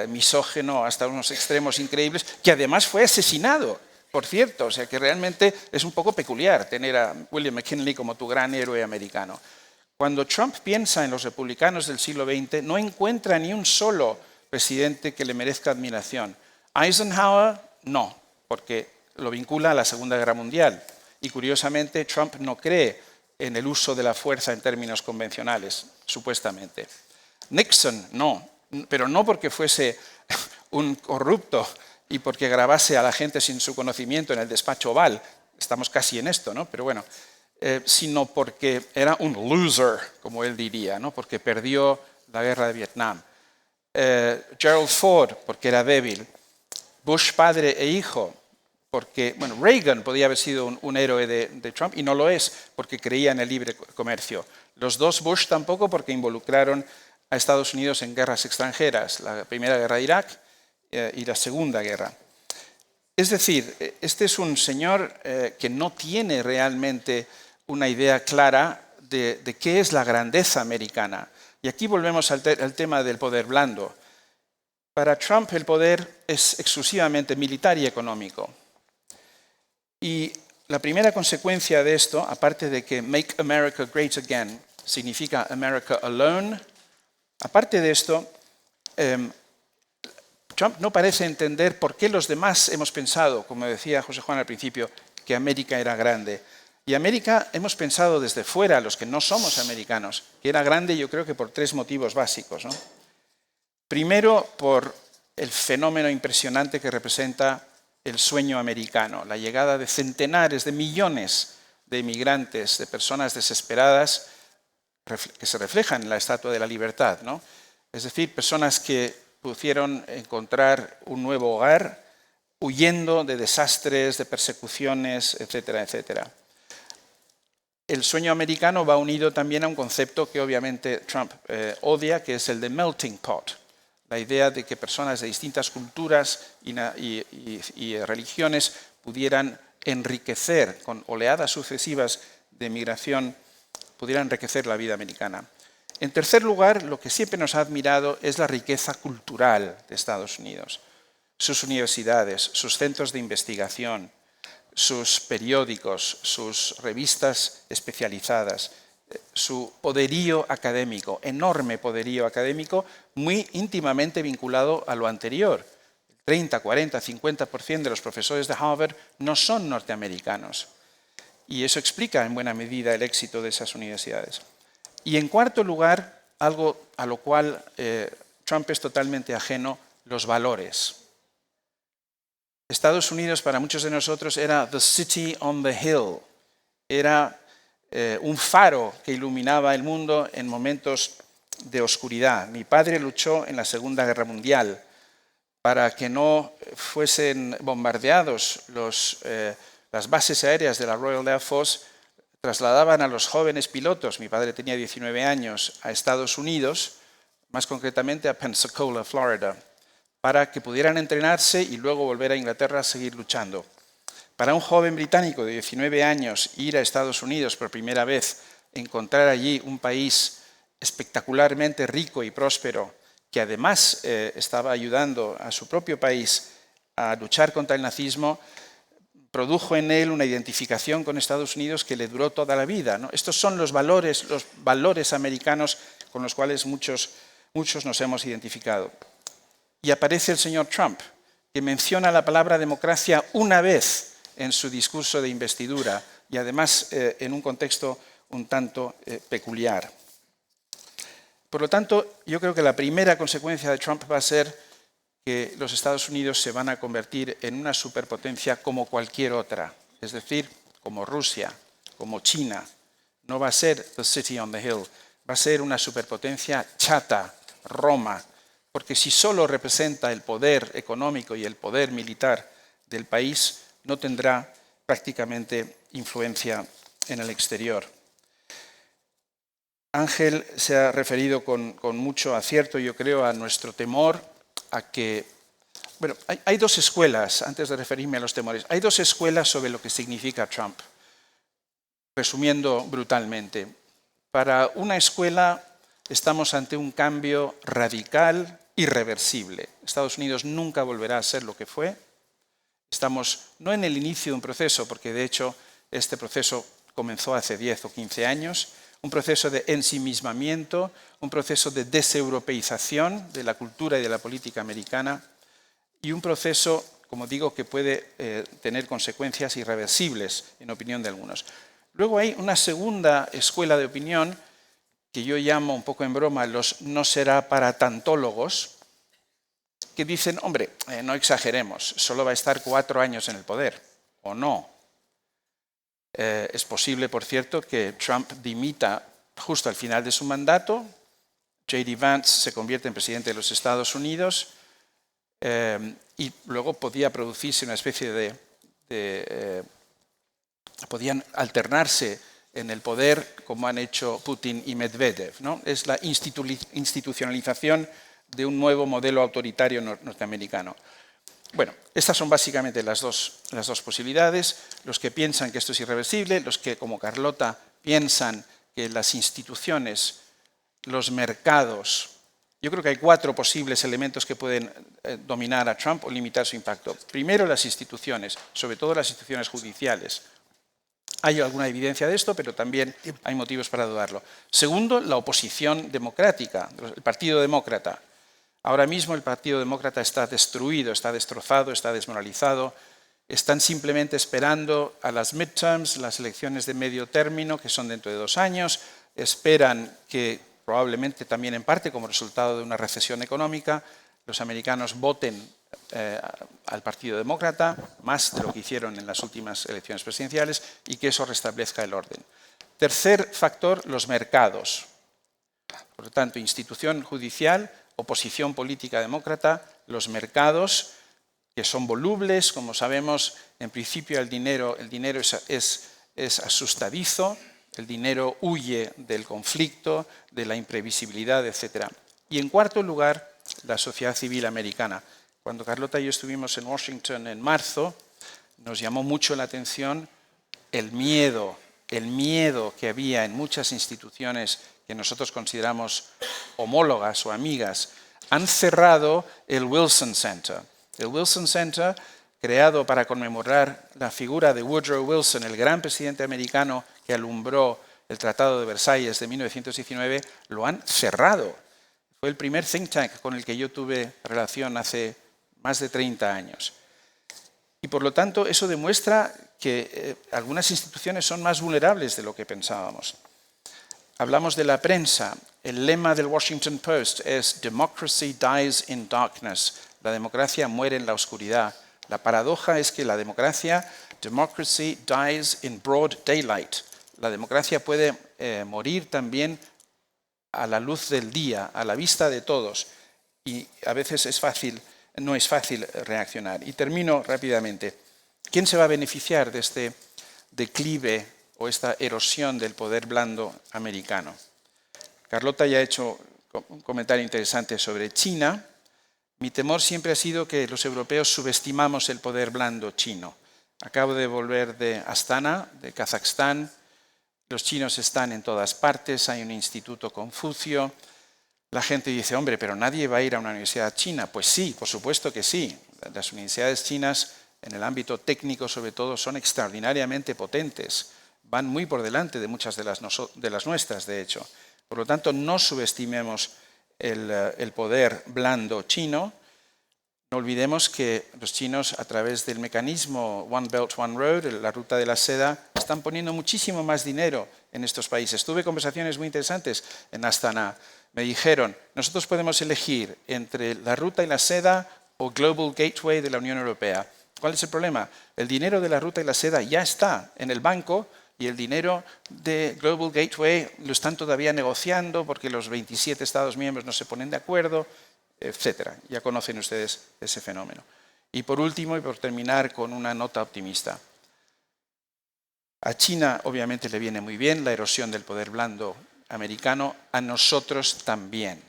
misógino hasta unos extremos increíbles, que además fue asesinado, por cierto, o sea que realmente es un poco peculiar tener a William McKinley como tu gran héroe americano. Cuando Trump piensa en los republicanos del siglo XX, no encuentra ni un solo presidente que le merezca admiración. Eisenhower, no, porque lo vincula a la Segunda Guerra Mundial. Y curiosamente, Trump no cree en el uso de la fuerza en términos convencionales, supuestamente. Nixon, no, pero no porque fuese un corrupto y porque grabase a la gente sin su conocimiento en el despacho Oval. Estamos casi en esto, ¿no? Pero bueno, sino porque era un loser, como él diría, ¿no? Porque perdió la guerra de Vietnam. Gerald Ford, porque era débil. Bush padre e hijo, porque Reagan podía haber sido un héroe de Trump y no lo es, porque creía en el libre comercio. Los dos Bush tampoco, porque involucraron a Estados Unidos en guerras extranjeras, la primera guerra de Irak y la segunda guerra. Es decir, este es un señor que no tiene realmente una idea clara de qué es la grandeza americana. Y aquí volvemos al tema del poder blando. Para Trump el poder es exclusivamente militar y económico. Y la primera consecuencia de esto, aparte de que Make America Great Again significa America Alone, aparte de esto, Trump no parece entender por qué los demás hemos pensado, como decía José Juan al principio, que América era grande. Y América hemos pensado desde fuera, los que no somos americanos, que era grande yo creo que por 3 motivos básicos, ¿no? Primero, por el fenómeno impresionante que representa el sueño americano, la llegada de centenares de millones de inmigrantes, de personas desesperadas que se reflejan en la Estatua de la Libertad, ¿no? Es decir, personas que pudieron encontrar un nuevo hogar huyendo de desastres, de persecuciones, etcétera, etcétera. El sueño americano va unido también a un concepto que obviamente Trump odia, que es el de melting pot. La idea de que personas de distintas culturas y religiones pudieran enriquecer, con oleadas sucesivas de migración, pudieran enriquecer la vida americana. En tercer lugar, lo que siempre nos ha admirado es la riqueza cultural de Estados Unidos. Sus universidades, sus centros de investigación, sus periódicos, sus revistas especializadas, su poderío académico, enorme poderío académico, muy íntimamente vinculado a lo anterior. 30, 40, 50% de los profesores de Harvard no son norteamericanos. Y eso explica en buena medida el éxito de esas universidades. Y en cuarto lugar, algo a lo cual Trump es totalmente ajeno, los valores. Estados Unidos para muchos de nosotros era the city on the hill, era un faro que iluminaba el mundo en momentos de oscuridad. Mi padre luchó en la Segunda Guerra Mundial para que no fuesen bombardeados las bases aéreas de la Royal Air Force, trasladaban a los jóvenes pilotos, mi padre tenía 19 años, a Estados Unidos, más concretamente a Pensacola, Florida, para que pudieran entrenarse y luego volver a Inglaterra a seguir luchando. Para un joven británico de 19 años ir a Estados Unidos por primera vez, encontrar allí un país espectacularmente rico y próspero, que además estaba ayudando a su propio país a luchar contra el nazismo, produjo en él una identificación con Estados Unidos que le duró toda la vida, ¿no? Estos son los valores americanos con los cuales muchos nos hemos identificado. Y aparece el señor Trump, que menciona la palabra democracia una vez en su discurso de investidura y además en un contexto un tanto peculiar. Por lo tanto, yo creo que la primera consecuencia de Trump va a ser que los Estados Unidos se van a convertir en una superpotencia como cualquier otra, es decir, como Rusia, como China. No va a ser the city on the hill, va a ser una superpotencia chata, Roma, porque si solo representa el poder económico y el poder militar del país, no tendrá prácticamente influencia en el exterior. Ángel se ha referido con mucho acierto, yo creo, a nuestro temor a que... Bueno, hay 2 escuelas, antes de referirme a los temores, hay 2 escuelas sobre lo que significa Trump, resumiendo brutalmente. Para una escuela estamos ante un cambio radical, irreversible. Estados Unidos nunca volverá a ser lo que fue. Estamos no en el inicio de un proceso, porque de hecho este proceso comenzó hace 10 o 15 años, un proceso de ensimismamiento, un proceso de deseuropeización de la cultura y de la política americana y un proceso, como digo, que puede tener consecuencias irreversibles, en opinión de algunos. Luego hay una segunda escuela de opinión que yo llamo un poco en broma los no será para tantólogos, que dicen, hombre, no exageremos, solo va a estar 4 años en el poder, o no. Es posible, por cierto, que Trump dimita justo al final de su mandato, J.D. Vance se convierte en presidente de los Estados Unidos y luego podía producirse una especie podían alternarse en el poder como han hecho Putin y Medvedev, ¿no? Es la institucionalización de un nuevo modelo autoritario norteamericano. Bueno, estas son básicamente las dos posibilidades. Los que piensan que esto es irreversible, los que, como Carlota, piensan que las instituciones, los mercados, yo creo que hay 4 posibles elementos que pueden dominar a Trump o limitar su impacto. Primero, las instituciones, sobre todo las instituciones judiciales. Hay alguna evidencia de esto, pero también hay motivos para dudarlo. Segundo, la oposición democrática, el Partido Demócrata. Ahora mismo el Partido Demócrata está destruido, está destrozado, está desmoralizado. Están simplemente esperando a las midterms, las elecciones de medio término, que son dentro de 2 años. Esperan que, probablemente también en parte como resultado de una recesión económica, los americanos voten al Partido Demócrata, más de lo que hicieron en las últimas elecciones presidenciales, y que eso restablezca el orden. Tercer factor, los mercados. Por lo tanto, institución judicial, oposición política demócrata, los mercados, que son volubles, como sabemos, en principio el dinero es asustadizo, el dinero huye del conflicto, de la imprevisibilidad, etc. Y en cuarto lugar, la sociedad civil americana. Cuando Carlota y yo estuvimos en Washington en marzo, nos llamó mucho la atención el miedo que había en muchas instituciones que nosotros consideramos homólogas o amigas. Han cerrado el Wilson Center. El Wilson Center, creado para conmemorar la figura de Woodrow Wilson, el gran presidente americano que alumbró el Tratado de Versalles de 1919, lo han cerrado. Fue el primer think tank con el que yo tuve relación hace más de 30 años. Y por lo tanto, eso demuestra que algunas instituciones son más vulnerables de lo que pensábamos. Hablamos de la prensa. El lema del Washington Post es "Democracy dies in darkness". La democracia muere en la oscuridad. La paradoja es que la democracy dies in broad daylight. La democracia puede morir también a la luz del día, a la vista de todos. Y a veces no es fácil reaccionar. Y termino rápidamente. ¿Quién se va a beneficiar de este declive o esta erosión del poder blando americano? Carlota ya ha hecho un comentario interesante sobre China. Mi temor siempre ha sido que los europeos subestimamos el poder blando chino. Acabo de volver de Astana, de Kazajstán. Los chinos están en todas partes, hay un instituto Confucio. La gente dice, hombre, pero nadie va a ir a una universidad china. Pues sí, por supuesto que sí. Las universidades chinas, en el ámbito técnico sobre todo, son extraordinariamente potentes. Van muy por delante de muchas de las nuestras, de hecho. Por lo tanto, no subestimemos el poder blando chino. No olvidemos que los chinos, a través del mecanismo One Belt, One Road, la ruta de la seda, están poniendo muchísimo más dinero en estos países. Tuve conversaciones muy interesantes en Astana. Me dijeron, nosotros podemos elegir entre la ruta y la seda o Global Gateway de la Unión Europea. ¿Cuál es el problema? El dinero de la ruta y la seda ya está en el banco y el dinero de Global Gateway lo están todavía negociando porque los 27 Estados miembros no se ponen de acuerdo, etcétera. Ya conocen ustedes ese fenómeno. Y por último, y por terminar con una nota optimista. A China obviamente le viene muy bien la erosión del poder blando americano, a nosotros también.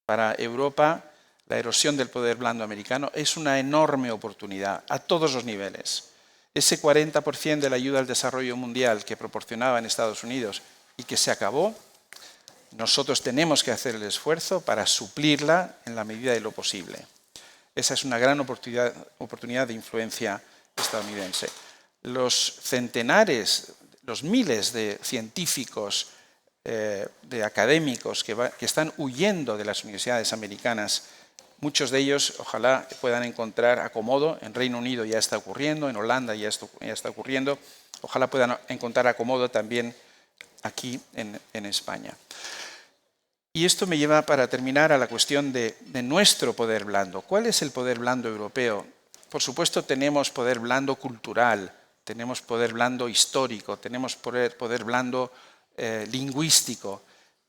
Para Europa, la erosión del poder blando americano es una enorme oportunidad a todos los niveles. Ese 40% de la ayuda al desarrollo mundial que proporcionaba en Estados Unidos y que se acabó, nosotros tenemos que hacer el esfuerzo para suplirla en la medida de lo posible. Esa es una gran oportunidad de influencia estadounidense. Los centenares, los miles de científicos, de académicos que están huyendo de las universidades americanas, muchos de ellos ojalá puedan encontrar acomodo. En Reino Unido ya está ocurriendo, en Holanda ya está ocurriendo, ojalá puedan encontrar acomodo también aquí en España. Y esto me lleva para terminar a la cuestión de nuestro poder blando. ¿Cuál es el poder blando europeo? Por supuesto tenemos poder blando cultural, tenemos poder blando histórico, tenemos poder blando lingüístico,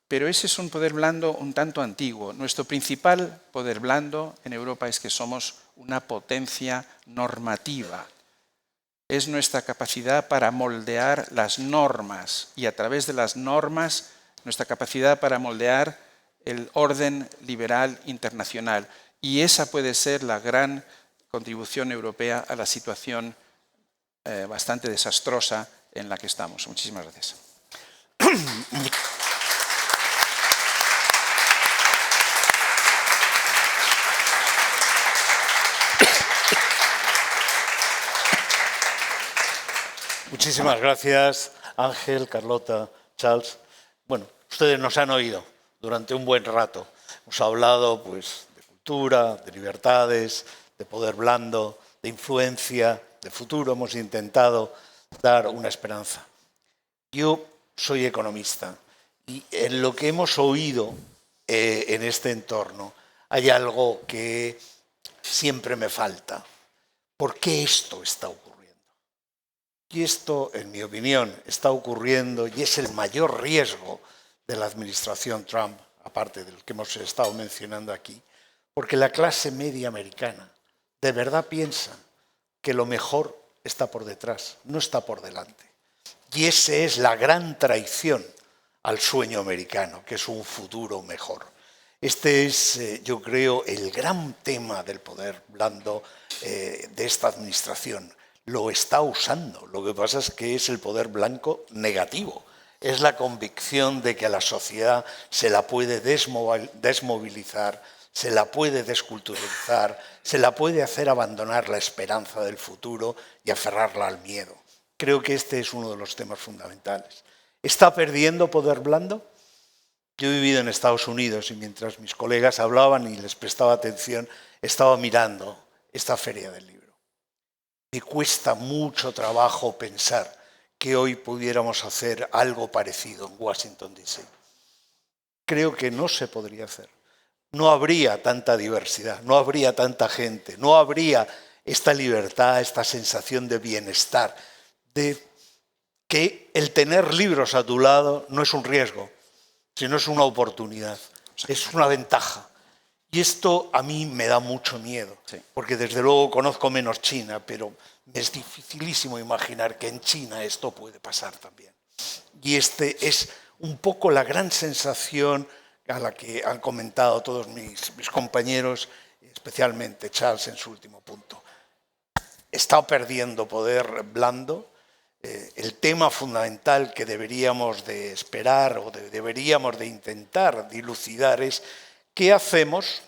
pero ese es un poder blando un tanto antiguo. Nuestro principal poder blando en Europa es que somos una potencia normativa. Es nuestra capacidad para moldear las normas y a través de las normas nuestra capacidad para moldear el orden liberal internacional. Y esa puede ser la gran contribución europea a la situación bastante desastrosa en la que estamos. Muchísimas gracias. Muchísimas gracias, Ángel, Carlota, Charles. Bueno, ustedes nos han oído durante un buen rato. Hemos hablado pues, de cultura, de libertades, de poder blando, de influencia, de futuro. Hemos intentado dar una esperanza. Yo soy economista y en lo que hemos oído en este entorno hay algo que siempre me falta. ¿Por qué esto está ocurriendo? Y esto, en mi opinión, está ocurriendo y es el mayor riesgo de la administración Trump, aparte del que hemos estado mencionando aquí, porque la clase media americana de verdad piensa que lo mejor está por detrás, no está por delante. Y esa es la gran traición al sueño americano, que es un futuro mejor. Este es, yo creo, el gran tema del poder blando de esta administración. Lo está usando. Lo que pasa es que es el poder blanco negativo. Es la convicción de que a la sociedad se la puede desmovilizar, se la puede desculturalizar, se la puede hacer abandonar la esperanza del futuro y aferrarla al miedo. Creo que este es uno de los temas fundamentales. ¿Está perdiendo poder blando? Yo he vivido en Estados Unidos y mientras mis colegas hablaban y les prestaba atención, estaba mirando esta feria del libro. Me cuesta mucho trabajo pensar que hoy pudiéramos hacer algo parecido en Washington, D.C. Creo que no se podría hacer. No habría tanta diversidad, no habría tanta gente, no habría esta libertad, esta sensación de bienestar, de que el tener libros a tu lado no es un riesgo, sino es una oportunidad, es una ventaja. Y esto a mí me da mucho miedo, porque desde luego conozco menos China, pero me es dificilísimo imaginar que en China esto puede pasar también. Y este es un poco la gran sensación a la que han comentado todos mis compañeros, especialmente Charles en su último punto. Está perdiendo poder blando. El tema fundamental que deberíamos de esperar o deberíamos de intentar dilucidar es ¿qué hacemos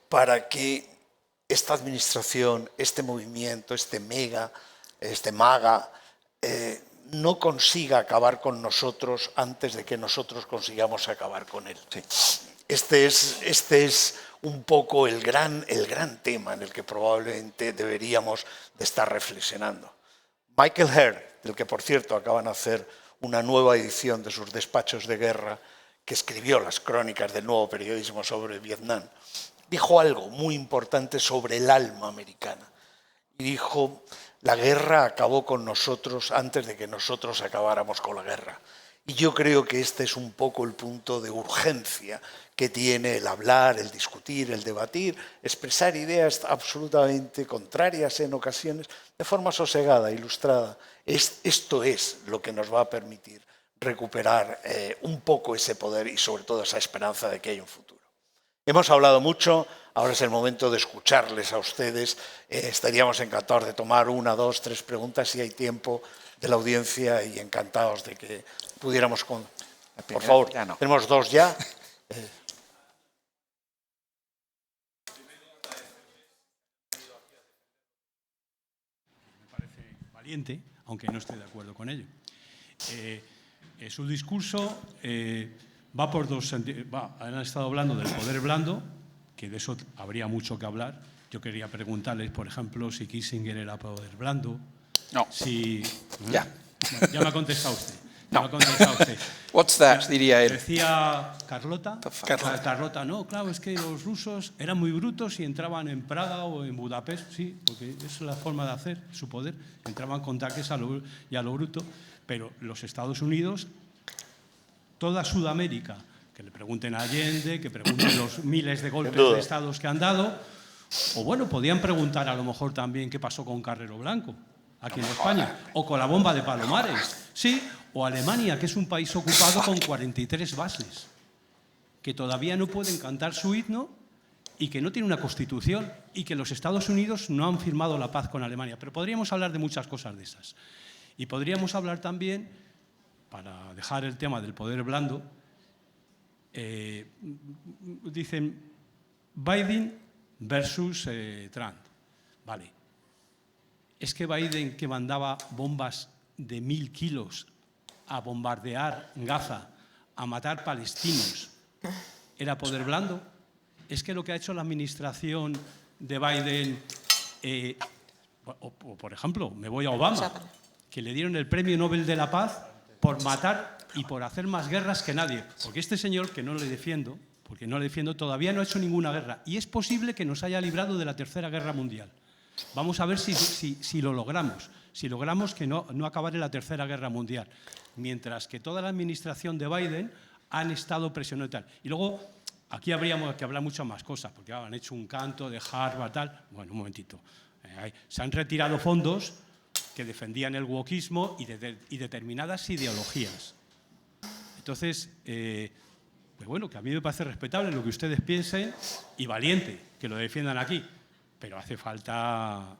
para que esta administración, este movimiento, este MAGA, no consiga acabar con nosotros antes de que nosotros consigamos acabar con él? Sí. Este es un poco el gran tema en el que probablemente deberíamos de estar reflexionando. Michael Herr, del que por cierto acaban de hacer una nueva edición de sus despachos de guerra, que escribió las crónicas del nuevo periodismo sobre Vietnam, dijo algo muy importante sobre el alma americana. Y dijo, la guerra acabó con nosotros antes de que nosotros acabáramos con la guerra. Y yo creo que este es un poco el punto de urgencia que tiene el hablar, el discutir, el debatir, expresar ideas absolutamente contrarias en ocasiones, de forma sosegada, ilustrada. Esto es lo que nos va a permitir recuperar un poco ese poder y sobre todo esa esperanza de que hay un futuro. Hemos hablado mucho, ahora es el momento de escucharles a ustedes. Estaríamos encantados de tomar 1, 2, 3 preguntas si hay tiempo de la audiencia y encantados de que pudiéramos... Por favor, tenemos 2 ya. Me parece valiente, aunque no esté de acuerdo con ello. Su discurso va por dos sentidos. Han estado hablando del poder blando, que de eso habría mucho que hablar. Yo quería preguntarles, por ejemplo, si Kissinger era poder blando. No. Si, Ya. Ya me ha contestado usted. No. Lo ha contestado usted. What's that, diría él. Decía Carlota, no, claro, es que los rusos eran muy brutos y entraban en Praga o en Budapest, sí, porque es la forma de hacer su poder, entraban con ataques a lo bruto, pero los Estados Unidos, toda Sudamérica, que le pregunten a Allende, que pregunten los miles de golpes de estados que han dado, o bueno, podían preguntar a lo mejor también qué pasó con Carrero Blanco, aquí en España, o con la bomba de Palomares, sí, o Alemania, que es un país ocupado con 43 bases, que todavía no pueden cantar su himno y que no tiene una constitución y que los Estados Unidos no han firmado la paz con Alemania. Pero podríamos hablar de muchas cosas de esas. Y podríamos hablar también, para dejar el tema del poder blando, dicen Biden versus Trump. Vale. Es que Biden, que mandaba bombas de 1000 kilos a bombardear Gaza, a matar palestinos, ¿era poder blando? Es que lo que ha hecho la administración de Biden, o por ejemplo, me voy a Obama, que le dieron el Premio Nobel de la Paz por matar y por hacer más guerras que nadie. Porque este señor, que no le defiendo, porque no le defiendo, todavía no ha hecho ninguna guerra. Y es posible que nos haya librado de la Tercera Guerra Mundial. Vamos a ver si lo logramos. Si logramos que no acabar en la Tercera Guerra Mundial. Mientras que toda la administración de Biden han estado presionando y tal. Y luego, aquí habríamos que hablar muchas más cosas, porque han hecho un canto de Harvard, tal. Bueno, un momentito. Se han retirado fondos que defendían el wokismo y determinadas ideologías. Entonces, pues bueno, que a mí me parece respetable lo que ustedes piensen y valiente que lo defiendan aquí, pero hace falta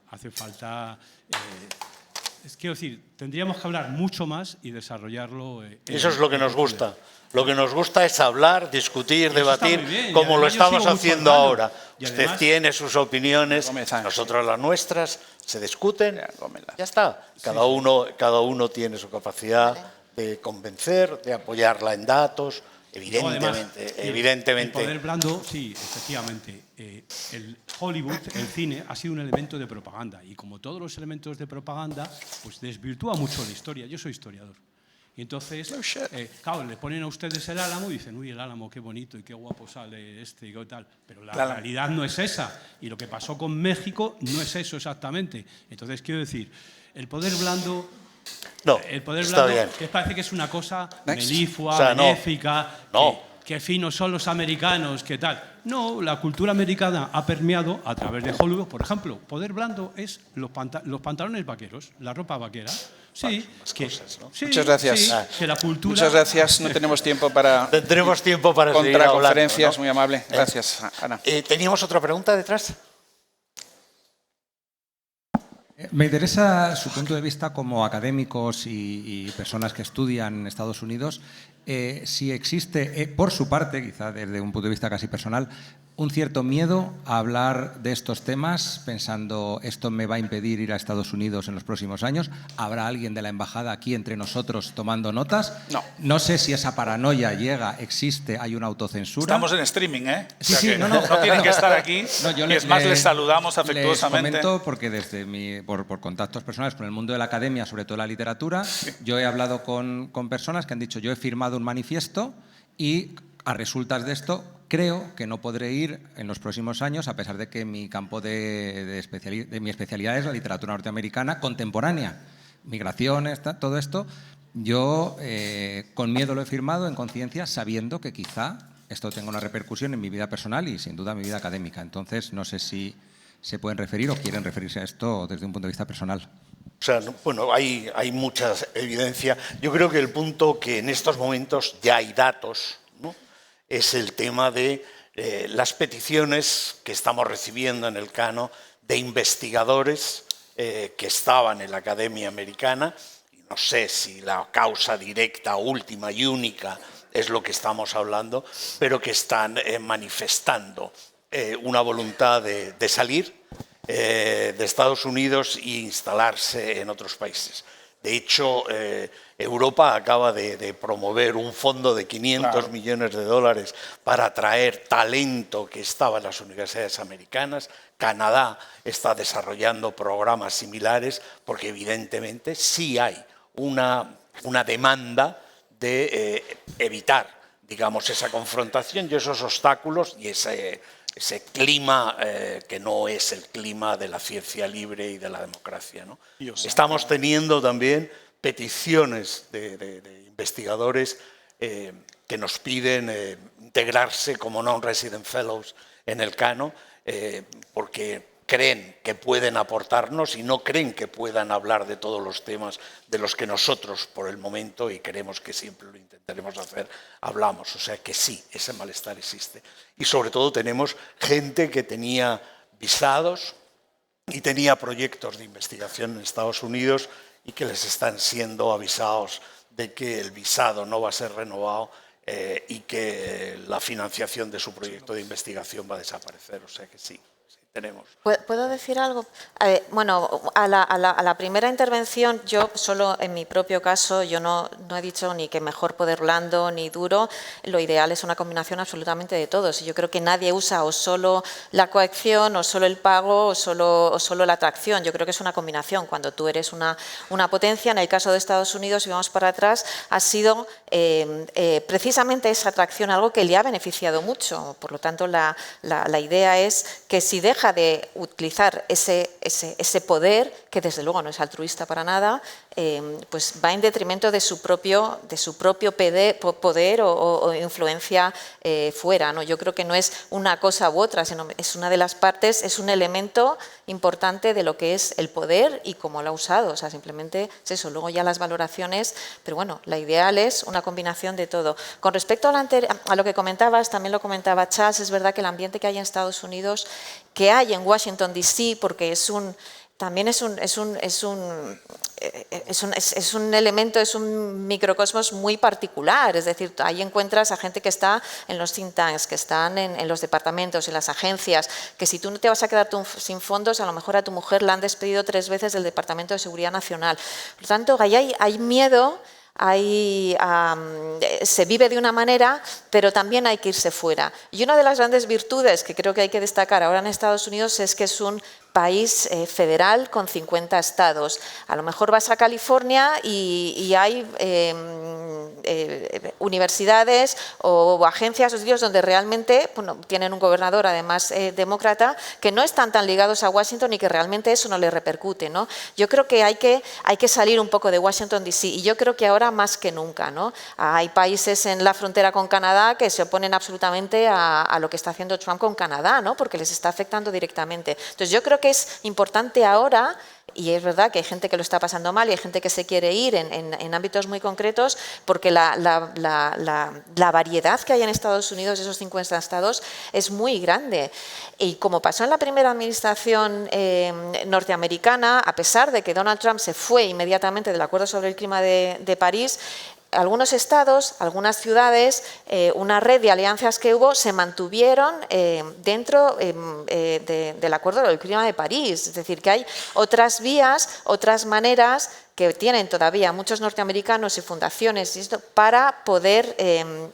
es que, decir, tendríamos que hablar mucho más y desarrollarlo. Eso es lo que nos gusta. Lo que nos gusta es hablar, discutir, debatir, como lo estamos haciendo ahora. Usted tiene sus opiniones, nosotros las nuestras, se discuten, ya está. Cada uno tiene su capacidad de convencer, de apoyarla en datos. Evidentemente. El poder blando, sí, efectivamente. El Hollywood, el cine, ha sido un elemento de propaganda. Y como todos los elementos de propaganda, pues desvirtúa mucho la historia. Yo soy historiador. Y entonces, claro, le ponen a ustedes el Álamo y dicen, uy, el Álamo, qué bonito y qué guapo sale este y qué tal. Pero la realidad no es esa. Y lo que pasó con México no es eso exactamente. Entonces, quiero decir, el poder blando... No, el poder está blando, bien. que parece que es una cosa meliflua, benéfica, no. Que finos son los americanos, que tal. No, la cultura americana ha permeado a través de Hollywood. Por ejemplo, poder blando es los pantalones vaqueros, la ropa vaquera. Sí, cosas, ¿no? Sí, muchas gracias. Sí, que la cultura... Muchas gracias. No tenemos tiempo para... Tendremos tiempo para seguir hablando, contraconferencias, ¿no? muy amable. Gracias, Ana. ¿Teníamos otra pregunta detrás? Me interesa su punto de vista como académicos y personas que estudian en Estados Unidos, si existe, por su parte, quizá desde un punto de vista casi personal, un cierto miedo a hablar de estos temas, pensando esto me va a impedir ir a Estados Unidos en los próximos años. ¿Habrá alguien de la embajada aquí entre nosotros tomando notas? No. No sé si esa paranoia llega, existe, hay una autocensura. Estamos en streaming, ¿eh? O Sí, sea sí, que no tienen que estar aquí. No, yo y es más, les saludamos afectuosamente. Les comento porque por contactos personales con el mundo de la academia, sobre todo la literatura, yo he hablado con personas que han dicho, yo he firmado un manifiesto y a resultas de esto creo que no podré ir en los próximos años, a pesar de que mi campo de mi especialidad es la literatura norteamericana contemporánea, migraciones, todo esto. Yo con miedo lo he firmado, en conciencia, sabiendo que quizá esto tenga una repercusión en mi vida personal y sin duda en mi vida académica. Entonces, no sé si se pueden referir o quieren referirse a esto desde un punto de vista personal. O sea, bueno, hay mucha evidencia. Yo creo que el punto que en estos momentos ya hay datos, ¿no?, es el tema de las peticiones que estamos recibiendo en el Cano de investigadores que estaban en la Academia Americana. No sé si la causa directa, última y única es lo que estamos hablando, pero que están manifestando una voluntad de salir de Estados Unidos e instalarse en otros países. De hecho, Europa acaba de promover un fondo de 500 millones de dólares para atraer talento que estaba en las universidades americanas. Canadá está desarrollando programas similares porque evidentemente sí hay una una demanda de evitar, digamos, esa confrontación y esos obstáculos y ese clima que no es el clima de la ciencia libre y de la democracia, ¿no? Estamos teniendo también peticiones de investigadores que nos piden integrarse como non-resident fellows en el CANO porque creen que pueden aportarnos y no creen que puedan hablar de todos los temas de los que nosotros, por el momento, y creemos que siempre lo intentaremos hacer, hablamos. O sea que sí, ese malestar existe. Y sobre todo tenemos gente que tenía visados y tenía proyectos de investigación en Estados Unidos y que les están siendo avisados de que el visado no va a ser renovado y que la financiación de su proyecto de investigación va a desaparecer. O sea que sí, sí tenemos. ¿Puedo decir algo? Bueno, a la primera intervención, yo solo en mi propio caso, yo no he dicho ni que mejor poder blando ni duro, lo ideal es una combinación absolutamente de todos. Y yo creo que nadie usa o solo la coacción, o solo el pago, o solo la atracción. Yo creo que es una combinación. Cuando tú eres una potencia, en el caso de Estados Unidos, si vamos para atrás, ha sido precisamente esa atracción algo que le ha beneficiado mucho. Por lo tanto, la idea es que si deja de utilizar ese poder, que desde luego no es altruista para nada, pues va en detrimento de su propio poder o influencia fuera, ¿no? Yo creo que no es una cosa u otra, sino es una de las partes, es un elemento importante de lo que es el poder y cómo lo ha usado. O sea, simplemente es eso. Luego ya las valoraciones, pero bueno, la ideal es una combinación de todo. Con respecto a lo que comentabas, también lo comentaba Charles, es verdad que el ambiente que hay en Estados Unidos, que hay en Washington DC, porque es un elemento, es un microcosmos muy particular. Es decir, ahí encuentras a gente que está en los think tanks, que están en los departamentos, en las agencias, que si tú no te vas a quedar sin fondos, a lo mejor a tu mujer la han despedido 3 veces del Departamento de Seguridad Nacional. Por lo tanto, ahí hay miedo. Se vive de una manera, pero también hay que irse fuera. Y una de las grandes virtudes que creo que hay que destacar ahora en Estados Unidos es que es un país federal con 50 estados. A lo mejor vas a California y hay universidades o agencias o sitios donde realmente tienen un gobernador, además demócrata, que no están tan ligados a Washington y que realmente eso no le repercute, ¿no? Yo creo que hay que salir un poco de Washington DC y yo creo que ahora más que nunca, ¿no? Hay países en la frontera con Canadá que se oponen absolutamente a lo que está haciendo Trump con Canadá, ¿no? Porque les está afectando directamente. Entonces yo creo que es importante ahora, y es verdad que hay gente que lo está pasando mal y hay gente que se quiere ir en ámbitos muy concretos, porque la variedad que hay en Estados Unidos, esos 50 estados, es muy grande. Y como pasó en la primera administración norteamericana, a pesar de que Donald Trump se fue inmediatamente del Acuerdo sobre el Clima de París, algunos estados, algunas ciudades, una red de alianzas que hubo se mantuvieron dentro del Acuerdo del Clima de París. Es decir, que hay otras vías, otras maneras que tienen todavía muchos norteamericanos y fundaciones para poder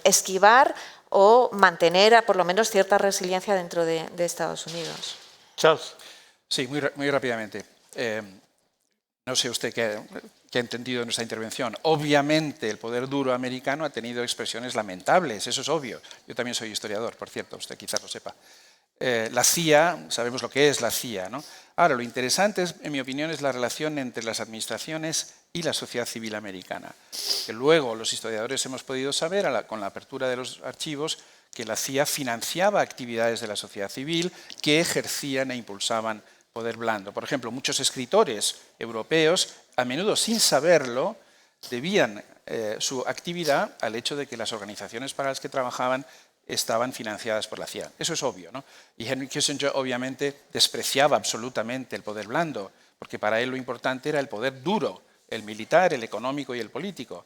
esquivar o mantener por lo menos cierta resiliencia dentro de Estados Unidos. Charles. Sí, muy rápidamente. No sé usted qué ha entendido en nuestra intervención. Obviamente el poder duro americano ha tenido expresiones lamentables, eso es obvio. Yo también soy historiador, por cierto, usted quizás lo sepa. La CIA, sabemos lo que es la CIA, ¿no? Ahora, lo interesante, en mi opinión, es la relación entre las administraciones y la sociedad civil americana. Que luego los historiadores hemos podido saber, con la apertura de los archivos, que la CIA financiaba actividades de la sociedad civil que ejercían e impulsaban poder blando. Por ejemplo, muchos escritores europeos, a menudo sin saberlo, debían su actividad al hecho de que las organizaciones para las que trabajaban estaban financiadas por la CIA. Eso es obvio, ¿no? Y Henry Kissinger obviamente despreciaba absolutamente el poder blando, porque para él lo importante era el poder duro, el militar, el económico y el político.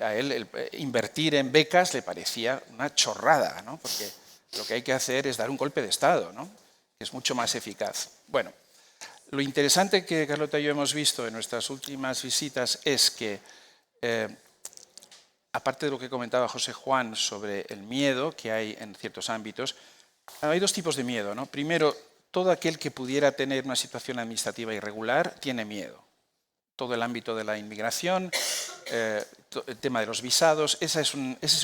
A él invertir en becas le parecía una chorrada, ¿no? Porque lo que hay que hacer es dar un golpe de Estado, ¿no? Que es mucho más eficaz. Bueno, lo interesante que Carlota y yo hemos visto en nuestras últimas visitas es que, aparte de lo que comentaba José Juan sobre el miedo que hay en ciertos ámbitos, hay 2 tipos de miedo, ¿no? Primero, todo aquel que pudiera tener una situación administrativa irregular tiene miedo. todo el ámbito de la inmigración, el tema de los visados. Ese es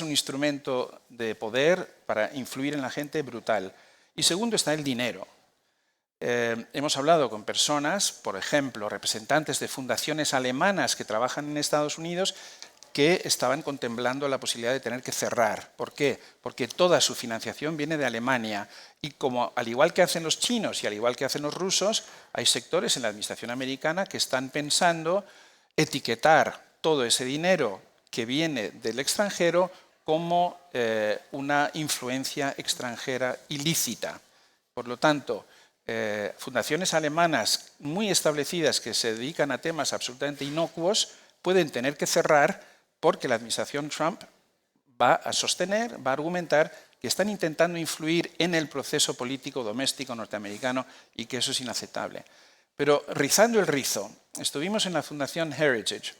un instrumento de poder para influir en la gente brutal. Y segundo está el dinero. Hemos hablado con personas, por ejemplo, representantes de fundaciones alemanas que trabajan en Estados Unidos, que estaban contemplando la posibilidad de tener que cerrar. ¿Por qué? Porque toda su financiación viene de Alemania y como al igual que hacen los chinos y al igual que hacen los rusos, hay sectores en la administración americana que están pensando etiquetar todo ese dinero que viene del extranjero como una influencia extranjera ilícita. Por lo tanto, fundaciones alemanas muy establecidas que se dedican a temas absolutamente inocuos pueden tener que cerrar porque la administración Trump va a sostener, va a argumentar que están intentando influir en el proceso político doméstico norteamericano y que eso es inaceptable. Pero rizando el rizo, estuvimos en la Fundación Heritage,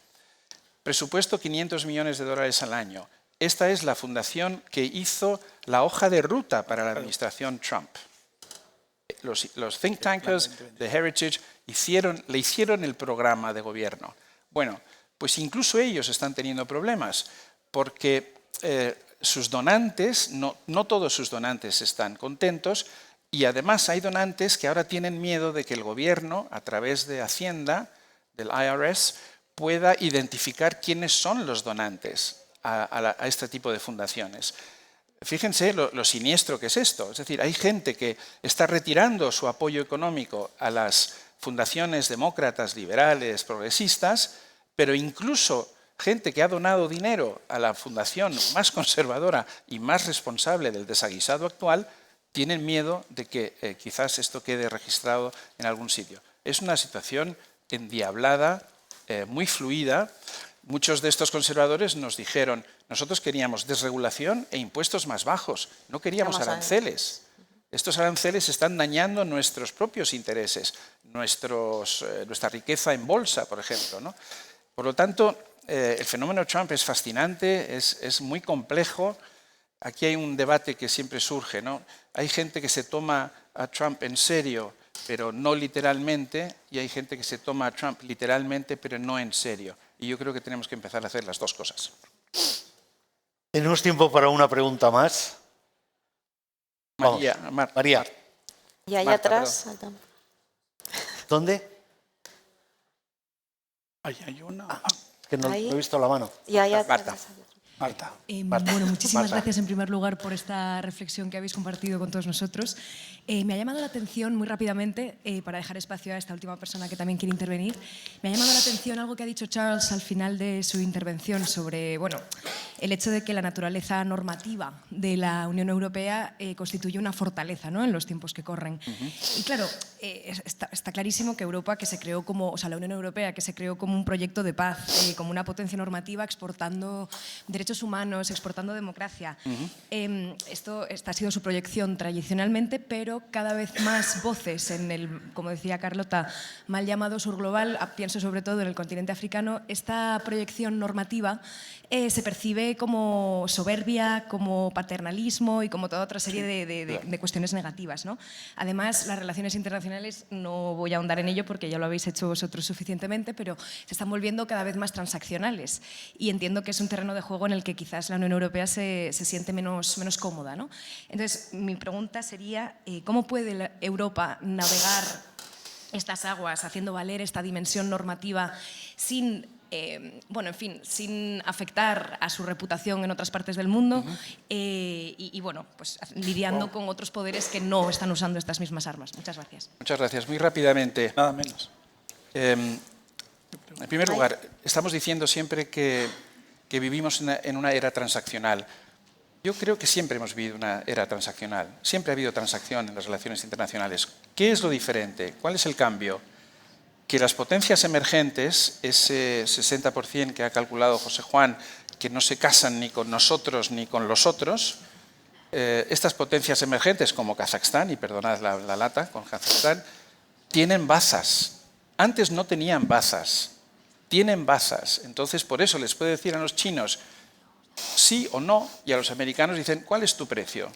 presupuesto $500 millones al año. Esta es la fundación que hizo la hoja de ruta para la administración Trump. Los think tankers de Heritage le hicieron el programa de gobierno. Bueno, pues incluso ellos están teniendo problemas porque sus donantes, no todos sus donantes están contentos y además hay donantes que ahora tienen miedo de que el gobierno, a través de Hacienda, del IRS, pueda identificar quiénes son los donantes a este tipo de fundaciones. Fíjense lo siniestro que es esto. Es decir, hay gente que está retirando su apoyo económico a las fundaciones demócratas, liberales, progresistas, pero incluso gente que ha donado dinero a la fundación más conservadora y más responsable del desaguisado actual, tienen miedo de que quizás esto quede registrado en algún sitio. Es una situación endiablada, muy fluida. Muchos de estos conservadores nos dijeron, nosotros queríamos desregulación e impuestos más bajos, no queríamos aranceles. Estos aranceles están dañando nuestros propios intereses, nuestra riqueza en bolsa, por ejemplo, ¿no? Por lo tanto, el fenómeno Trump es fascinante, es muy complejo. Aquí hay un debate que siempre surge, ¿no? Hay gente que se toma a Trump en serio, pero no literalmente, y hay gente que se toma a Trump literalmente, pero no en serio. Y yo creo que tenemos que empezar a hacer las dos cosas. Tenemos tiempo para una pregunta más. María. Y allá atrás. Perdón. ¿Dónde? Ahí hay una. Que no he visto la mano. Y allá Marta. Marta. Bueno, muchísimas Marta. gracias en primer lugar por esta reflexión que habéis compartido con todos nosotros. Me ha llamado la atención muy rápidamente, para dejar espacio a esta última persona que también quiere intervenir, me ha llamado la atención algo que ha dicho Charles al final de su intervención sobre el hecho de que la naturaleza normativa de la Unión Europea constituye una fortaleza, ¿no?, en los tiempos que corren. Y claro, está clarísimo que Europa, que se creó la Unión Europea, que se creó como un proyecto de paz, como una potencia normativa exportando derechos humanos, exportando democracia. Esta ha sido su proyección tradicionalmente, pero cada vez más voces en el, como decía Carlota, mal llamado sur global, pienso sobre todo en el continente africano, esta proyección normativa se percibe como soberbia, como paternalismo y como toda otra serie de cuestiones negativas, ¿no? Además, las relaciones internacionales, no voy a ahondar en ello porque ya lo habéis hecho vosotros suficientemente, pero se están volviendo cada vez más transaccionales y entiendo que es un terreno de juego en el que quizás la Unión Europea se siente menos cómoda, ¿no? Entonces, mi pregunta sería, ¿cómo puede Europa navegar estas aguas haciendo valer esta dimensión normativa sin sin afectar a su reputación en otras partes del mundo lidiando con otros poderes que no están usando estas mismas armas? Muchas gracias. Muchas gracias. Muy rápidamente. Nada menos. En primer lugar, estamos diciendo siempre que vivimos en una era transaccional. Yo creo que siempre hemos vivido una era transaccional. Siempre ha habido transacción en las relaciones internacionales. ¿Qué es lo diferente? ¿Cuál es el cambio? Que las potencias emergentes, ese 60% que ha calculado José Juan, que no se casan ni con nosotros ni con los otros, estas potencias emergentes como Kazajstán, y perdonad la lata con Kazajstán, tienen bazas. Antes no tenían bazas, tienen bazas. Entonces, por eso les puede decir a los chinos sí o no, y a los americanos dicen, ¿cuál es tu precio?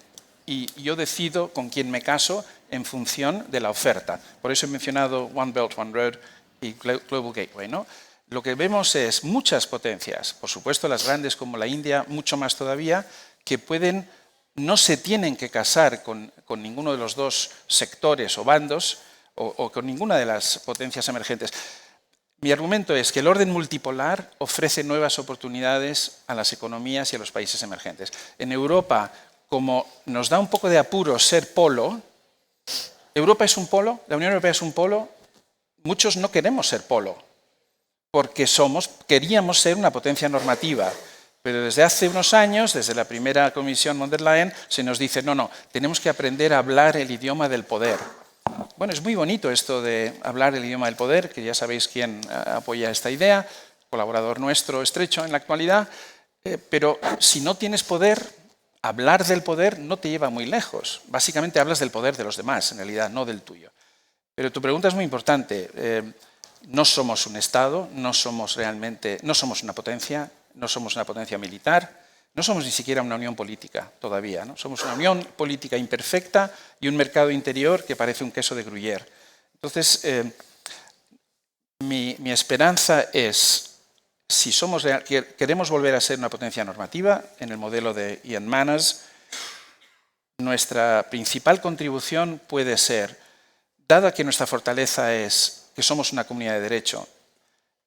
Y yo decido con quién me caso en función de la oferta. Por eso he mencionado One Belt, One Road y Global Gateway, ¿no? Lo que vemos es muchas potencias, por supuesto las grandes como la India, mucho más todavía, que no se tienen que casar con ninguno de los dos sectores o bandos o con ninguna de las potencias emergentes. Mi argumento es que el orden multipolar ofrece nuevas oportunidades a las economías y a los países emergentes. En Europa, como nos da un poco de apuro ser polo, Europa es un polo, la Unión Europea es un polo, muchos no queremos ser polo, porque queríamos ser una potencia normativa. Pero desde hace unos años, desde la primera comisión von der Leyen, se nos dice, no, tenemos que aprender a hablar el idioma del poder. Bueno, es muy bonito esto de hablar el idioma del poder, que ya sabéis quién apoya esta idea, colaborador nuestro estrecho en la actualidad, pero si no tienes poder, hablar del poder no te lleva muy lejos. Básicamente hablas del poder de los demás, en realidad, no del tuyo. Pero tu pregunta es muy importante. No somos un Estado, no somos una potencia, no somos una potencia militar, no somos ni siquiera una unión política todavía, ¿no? Somos una unión política imperfecta y un mercado interior que parece un queso de Gruyère. Entonces, mi esperanza es, si queremos volver a ser una potencia normativa, en el modelo de Ian Manners, nuestra principal contribución puede ser, dada que nuestra fortaleza es que somos una comunidad de derecho,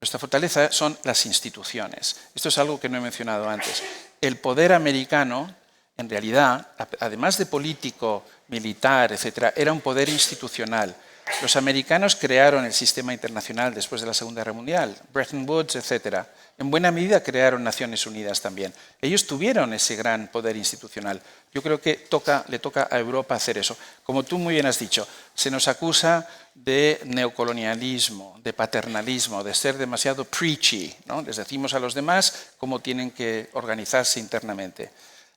nuestra fortaleza son las instituciones. Esto es algo que no he mencionado antes. El poder americano, en realidad, además de político, militar, etc., era un poder institucional. Los americanos crearon el sistema internacional después de la Segunda Guerra Mundial, Bretton Woods, etc. En buena medida crearon Naciones Unidas también. Ellos tuvieron ese gran poder institucional. Yo creo que le toca a Europa hacer eso. Como tú muy bien has dicho, se nos acusa de neocolonialismo, de paternalismo, de ser demasiado preachy, ¿no? Les decimos a los demás cómo tienen que organizarse internamente.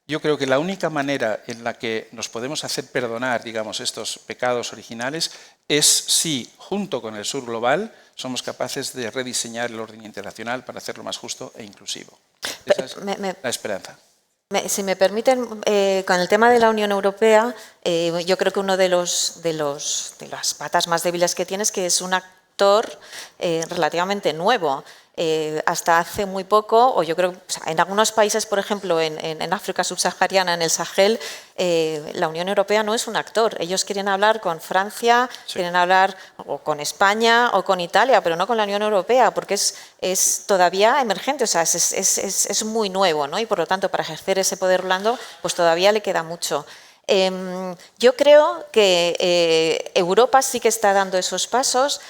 Yo creo que la única manera en la que nos podemos hacer perdonar, digamos, estos pecados originales es si, junto con el sur global, somos capaces de rediseñar el orden internacional para hacerlo más justo e inclusivo. Esa es la esperanza. Si me permiten, con el tema de la Unión Europea, yo creo que uno de las patas más débiles que tiene es que es un actor relativamente nuevo. Hasta hace muy poco, o yo creo en algunos países, por ejemplo, en África subsahariana, en el Sahel, la Unión Europea no es un actor. Ellos quieren hablar con Francia, sí, quieren hablar o con España o con Italia, pero no con la Unión Europea, porque es todavía emergente, o sea, es muy nuevo, ¿no? Y por lo tanto, para ejercer ese poder blando, pues todavía le queda mucho. Yo creo que Europa sí que está dando esos pasos.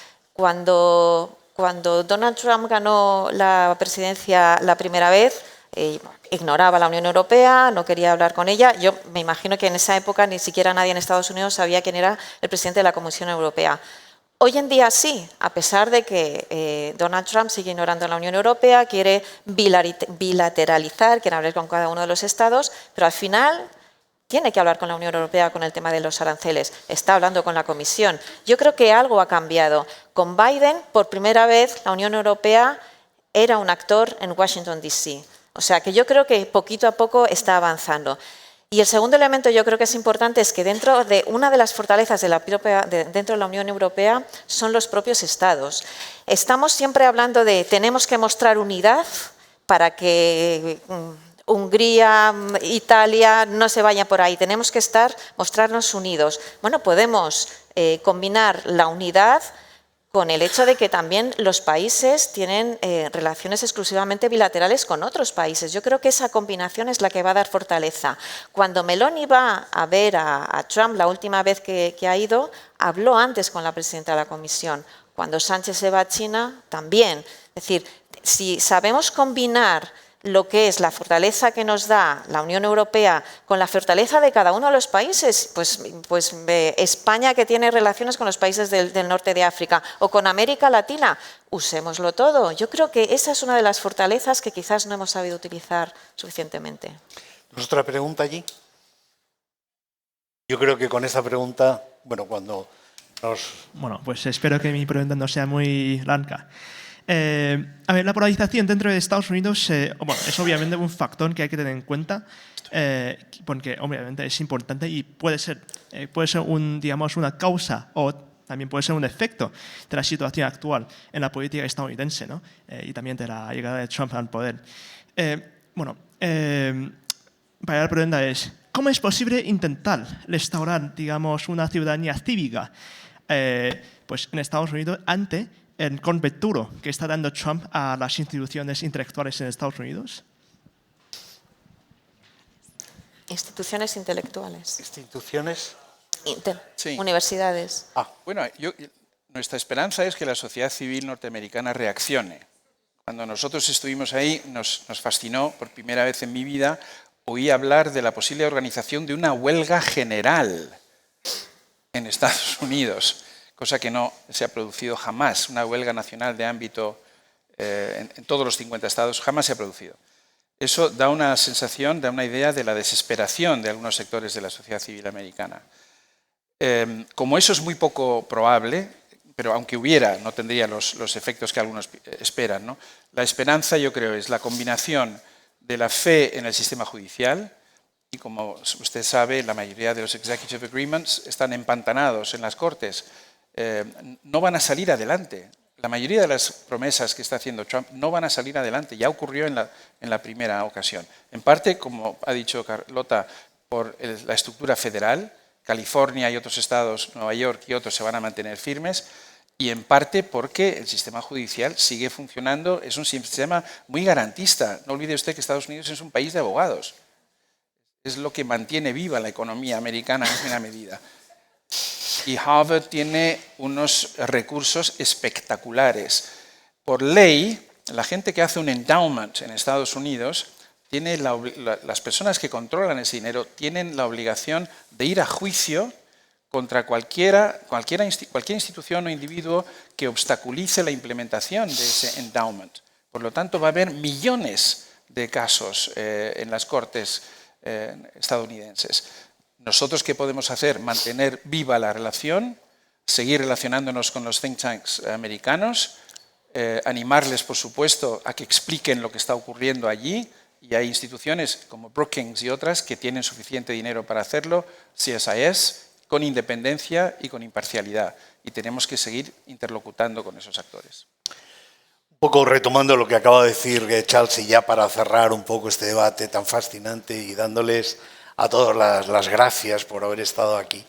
Cuando Donald Trump ganó la presidencia la primera vez, ignoraba a la Unión Europea, no quería hablar con ella. Yo me imagino que en esa época ni siquiera nadie en Estados Unidos sabía quién era el presidente de la Comisión Europea. Hoy en día sí, a pesar de que Donald Trump sigue ignorando a la Unión Europea, quiere bilateralizar, quiere hablar con cada uno de los estados, pero al final tiene que hablar con la Unión Europea con el tema de los aranceles, está hablando con la Comisión. Yo creo que algo ha cambiado. Con Biden, por primera vez, la Unión Europea era un actor en Washington, D.C. O sea, que yo creo que poquito a poco está avanzando. Y el segundo elemento yo creo que es importante es que dentro de una de las fortalezas dentro de la Unión Europea son los propios estados. Estamos siempre hablando de tenemos que mostrar unidad para que Hungría, Italia, no se vaya por ahí. Tenemos que mostrarnos unidos. Bueno, podemos combinar la unidad con el hecho de que también los países tienen relaciones exclusivamente bilaterales con otros países. Yo creo que esa combinación es la que va a dar fortaleza. Cuando Meloni va a ver a Trump la última vez que ha ido, habló antes con la presidenta de la Comisión. Cuando Sánchez se va a China, también. Es decir, si sabemos combinar lo que es la fortaleza que nos da la Unión Europea con la fortaleza de cada uno de los países, pues España, que tiene relaciones con los países del norte de África, o con América Latina, usémoslo todo. Yo creo que esa es una de las fortalezas que quizás no hemos sabido utilizar suficientemente. ¿Otra pregunta allí? Yo creo que con esta pregunta, bueno, cuando nos... Bueno, pues espero que mi pregunta no sea muy larga. A ver, la polarización dentro de Estados Unidos bueno, es obviamente un factor que hay que tener en cuenta, porque obviamente es importante y puede ser digamos, una causa o también puede ser un efecto de la situación actual en la política estadounidense, ¿no? Y también de la llegada de Trump al poder. Para la pregunta es, ¿cómo es posible intentar restaurar, digamos, una ciudadanía cívica pues en Estados Unidos ante el conventura que está dando Trump a las instituciones intelectuales en Estados Unidos? Instituciones intelectuales. Instituciones. Sí. Universidades. Bueno, nuestra esperanza es que la sociedad civil norteamericana reaccione. Cuando nosotros estuvimos ahí, nos fascinó, por primera vez en mi vida, oí hablar de la posible organización de una huelga general en Estados Unidos, cosa que no se ha producido jamás. Una huelga nacional de ámbito en todos los 50 estados jamás se ha producido. Eso da una sensación, da una idea de la desesperación de algunos sectores de la sociedad civil americana. Como eso es muy poco probable, pero aunque hubiera, no tendría los efectos que algunos esperan, ¿no? La esperanza, yo creo, es la combinación de la fe en el sistema judicial, y como usted sabe, la mayoría de los executive agreements están empantanados en las Cortes. No van a salir adelante. La mayoría de las promesas que está haciendo Trump no van a salir adelante. Ya ocurrió en la primera ocasión. En parte, como ha dicho Carlota, por la estructura federal. California y otros estados, Nueva York y otros, se van a mantener firmes, y en parte porque el sistema judicial sigue funcionando, es un sistema muy garantista. No olvide usted que Estados Unidos es un país de abogados. Es lo que mantiene viva la economía americana en una medida. Y Harvard tiene unos recursos espectaculares. Por ley, la gente que hace un endowment en Estados Unidos, las personas que controlan ese dinero tienen la obligación de ir a juicio contra cualquier institución o individuo que obstaculice la implementación de ese endowment. Por lo tanto, va a haber millones de casos en las cortes estadounidenses. ¿Nosotros qué podemos hacer? Mantener viva la relación, seguir relacionándonos con los think tanks americanos, animarles, por supuesto, a que expliquen lo que está ocurriendo allí. Y hay instituciones como Brookings y otras que tienen suficiente dinero para hacerlo, CSIS, con independencia y con imparcialidad. Y tenemos que seguir interlocutando con esos actores. Un poco retomando lo que acaba de decir Charles, y ya para cerrar un poco este debate tan fascinante y dándoles a todos las gracias por haber estado aquí.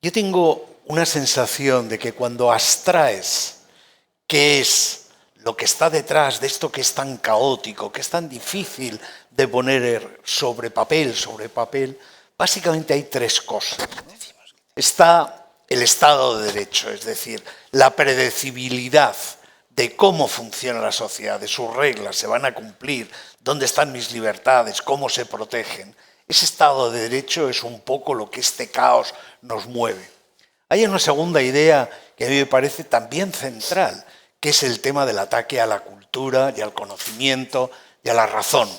Yo tengo una sensación de que cuando abstraes qué es lo que está detrás de esto que es tan caótico, que es tan difícil de poner sobre papel, básicamente hay tres cosas. Está el Estado de Derecho, es decir, la predecibilidad de cómo funciona la sociedad, de sus reglas, se van a cumplir, dónde están mis libertades, cómo se protegen. Ese Estado de Derecho es un poco lo que este caos nos mueve. Hay una segunda idea que a mí me parece también central, que es el tema del ataque a la cultura y al conocimiento y a la razón.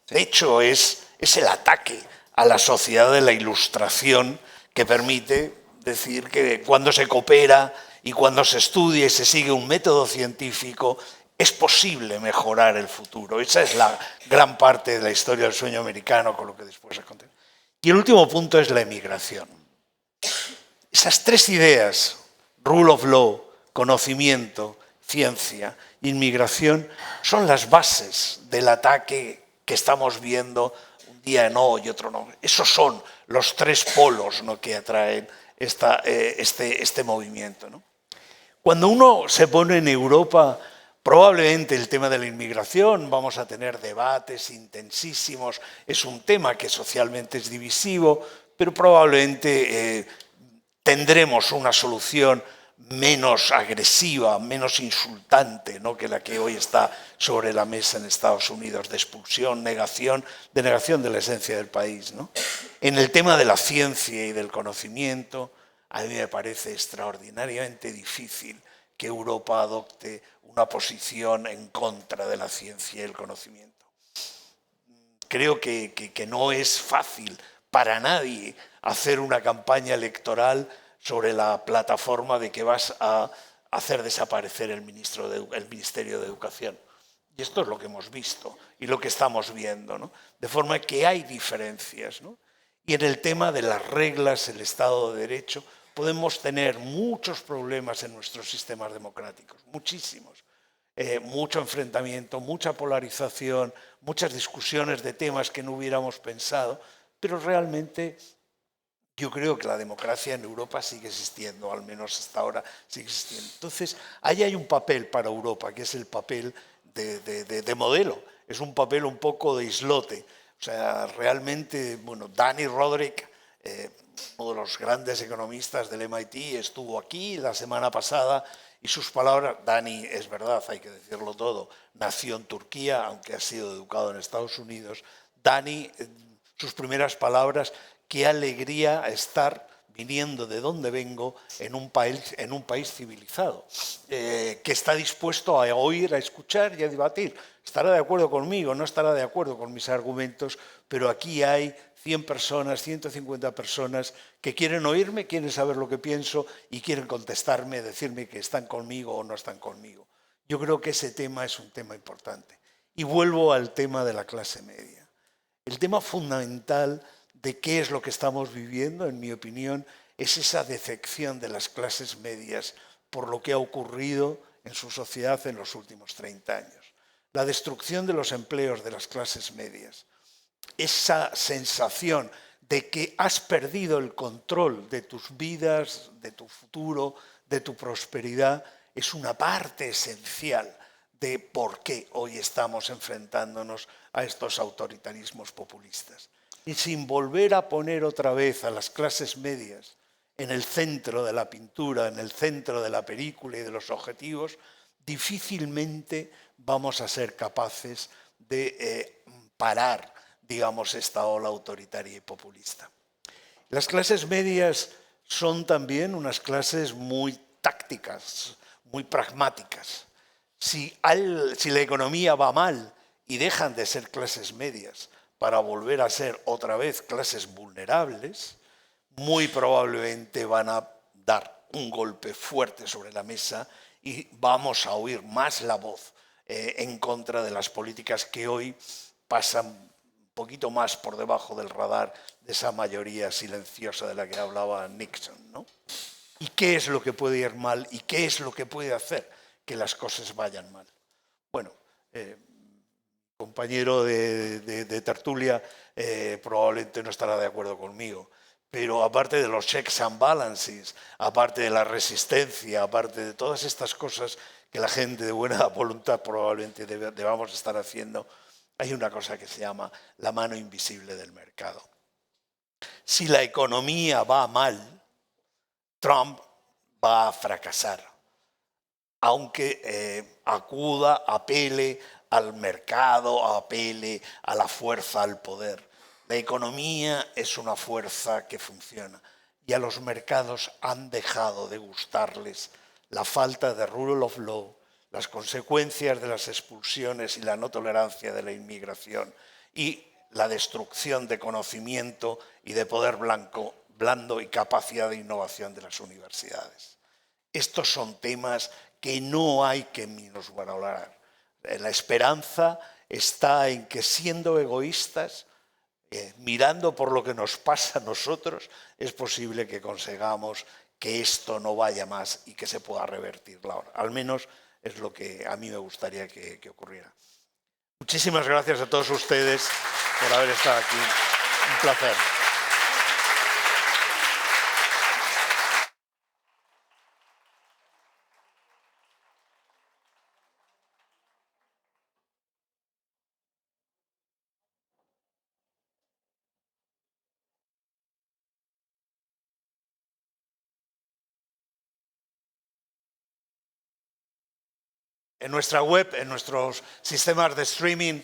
De hecho, es el ataque a la sociedad de la Ilustración que permite decir que cuando se coopera y cuando se estudia y se sigue un método científico, es posible mejorar el futuro. Esa es la gran parte de la historia del sueño americano, con lo que después se continúa. Y el último punto es la emigración. Esas tres ideas, rule of law, conocimiento, ciencia, inmigración, son las bases del ataque que estamos viendo un día no y otro no. Esos son los tres polos, ¿no?, que atraen este movimiento, ¿no? Cuando uno se pone en Europa, probablemente el tema de la inmigración, vamos a tener debates intensísimos, es un tema que socialmente es divisivo, pero probablemente tendremos una solución menos agresiva, menos insultante, ¿no?, que la que hoy está sobre la mesa en Estados Unidos, de expulsión, de negación de la esencia del país, ¿no? En el tema de la ciencia y del conocimiento, a mí me parece extraordinariamente difícil que Europa adopte una posición en contra de la ciencia y el conocimiento. Creo que no es fácil para nadie hacer una campaña electoral sobre la plataforma de que vas a hacer desaparecer el Ministerio de Educación. Y esto es lo que hemos visto y lo que estamos viendo, ¿no? De forma que hay diferencias, ¿no? Y en el tema de las reglas, el Estado de Derecho, podemos tener muchos problemas en nuestros sistemas democráticos, muchísimos. Mucho enfrentamiento, mucha polarización, muchas discusiones de temas que no hubiéramos pensado, pero realmente yo creo que la democracia en Europa sigue existiendo, al menos hasta ahora sigue existiendo. Entonces, ahí hay un papel para Europa, que es el papel de modelo, es un papel un poco de islote. O sea, realmente, bueno, Dani Rodrik, uno de los grandes economistas del MIT, estuvo aquí la semana pasada y sus palabras, Dani, es verdad, hay que decirlo todo, nació en Turquía, aunque ha sido educado en Estados Unidos. Dani, sus primeras palabras, qué alegría estar viniendo de donde vengo en un país civilizado, que está dispuesto a oír, a escuchar y a debatir. Estará de acuerdo conmigo, no estará de acuerdo con mis argumentos, pero aquí hay 100 personas, 150 personas que quieren oírme, quieren saber lo que pienso y quieren contestarme, decirme que están conmigo o no están conmigo. Yo creo que ese tema es un tema importante. Y vuelvo al tema de la clase media. El tema fundamental de qué es lo que estamos viviendo, en mi opinión, es esa decepción de las clases medias por lo que ha ocurrido en su sociedad en los últimos 30 años. La destrucción de los empleos de las clases medias, esa sensación de que has perdido el control de tus vidas, de tu futuro, de tu prosperidad, es una parte esencial de por qué hoy estamos enfrentándonos a estos autoritarismos populistas. Y sin volver a poner otra vez a las clases medias en el centro de la pintura, en el centro de la película y de los objetivos, difícilmente vamos a ser capaces de parar, digamos, esta ola autoritaria y populista. Las clases medias son también unas clases muy tácticas, muy pragmáticas. Si la economía va mal y dejan de ser clases medias para volver a ser otra vez clases vulnerables, muy probablemente van a dar un golpe fuerte sobre la mesa y vamos a oír más la voz en contra de las políticas que hoy pasan un poquito más por debajo del radar de esa mayoría silenciosa de la que hablaba Nixon, ¿no? ¿Y qué es lo que puede ir mal y qué es lo que puede hacer que las cosas vayan mal? Bueno, compañero de tertulia probablemente no estará de acuerdo conmigo, pero aparte de los checks and balances, aparte de la resistencia, aparte de todas estas cosas que la gente de buena voluntad probablemente debamos estar haciendo, hay una cosa que se llama la mano invisible del mercado. Si la economía va mal, Trump va a fracasar, aunque acuda, apele al mercado, apele a la fuerza, al poder. La economía es una fuerza que funciona y a los mercados han dejado de gustarles la falta de rule of law, las consecuencias de las expulsiones y la no tolerancia de la inmigración y la destrucción de conocimiento y de poder blando y capacidad de innovación de las universidades. Estos son temas que no hay que minusvalorar. La esperanza está en que, siendo egoístas, mirando por lo que nos pasa a nosotros, es posible que consigamos que esto no vaya más y que se pueda revertir la hora. Al menos es lo que a mí me gustaría que ocurriera. Muchísimas gracias a todos ustedes por haber estado aquí. Un placer. En nuestra web, en nuestros sistemas de streaming,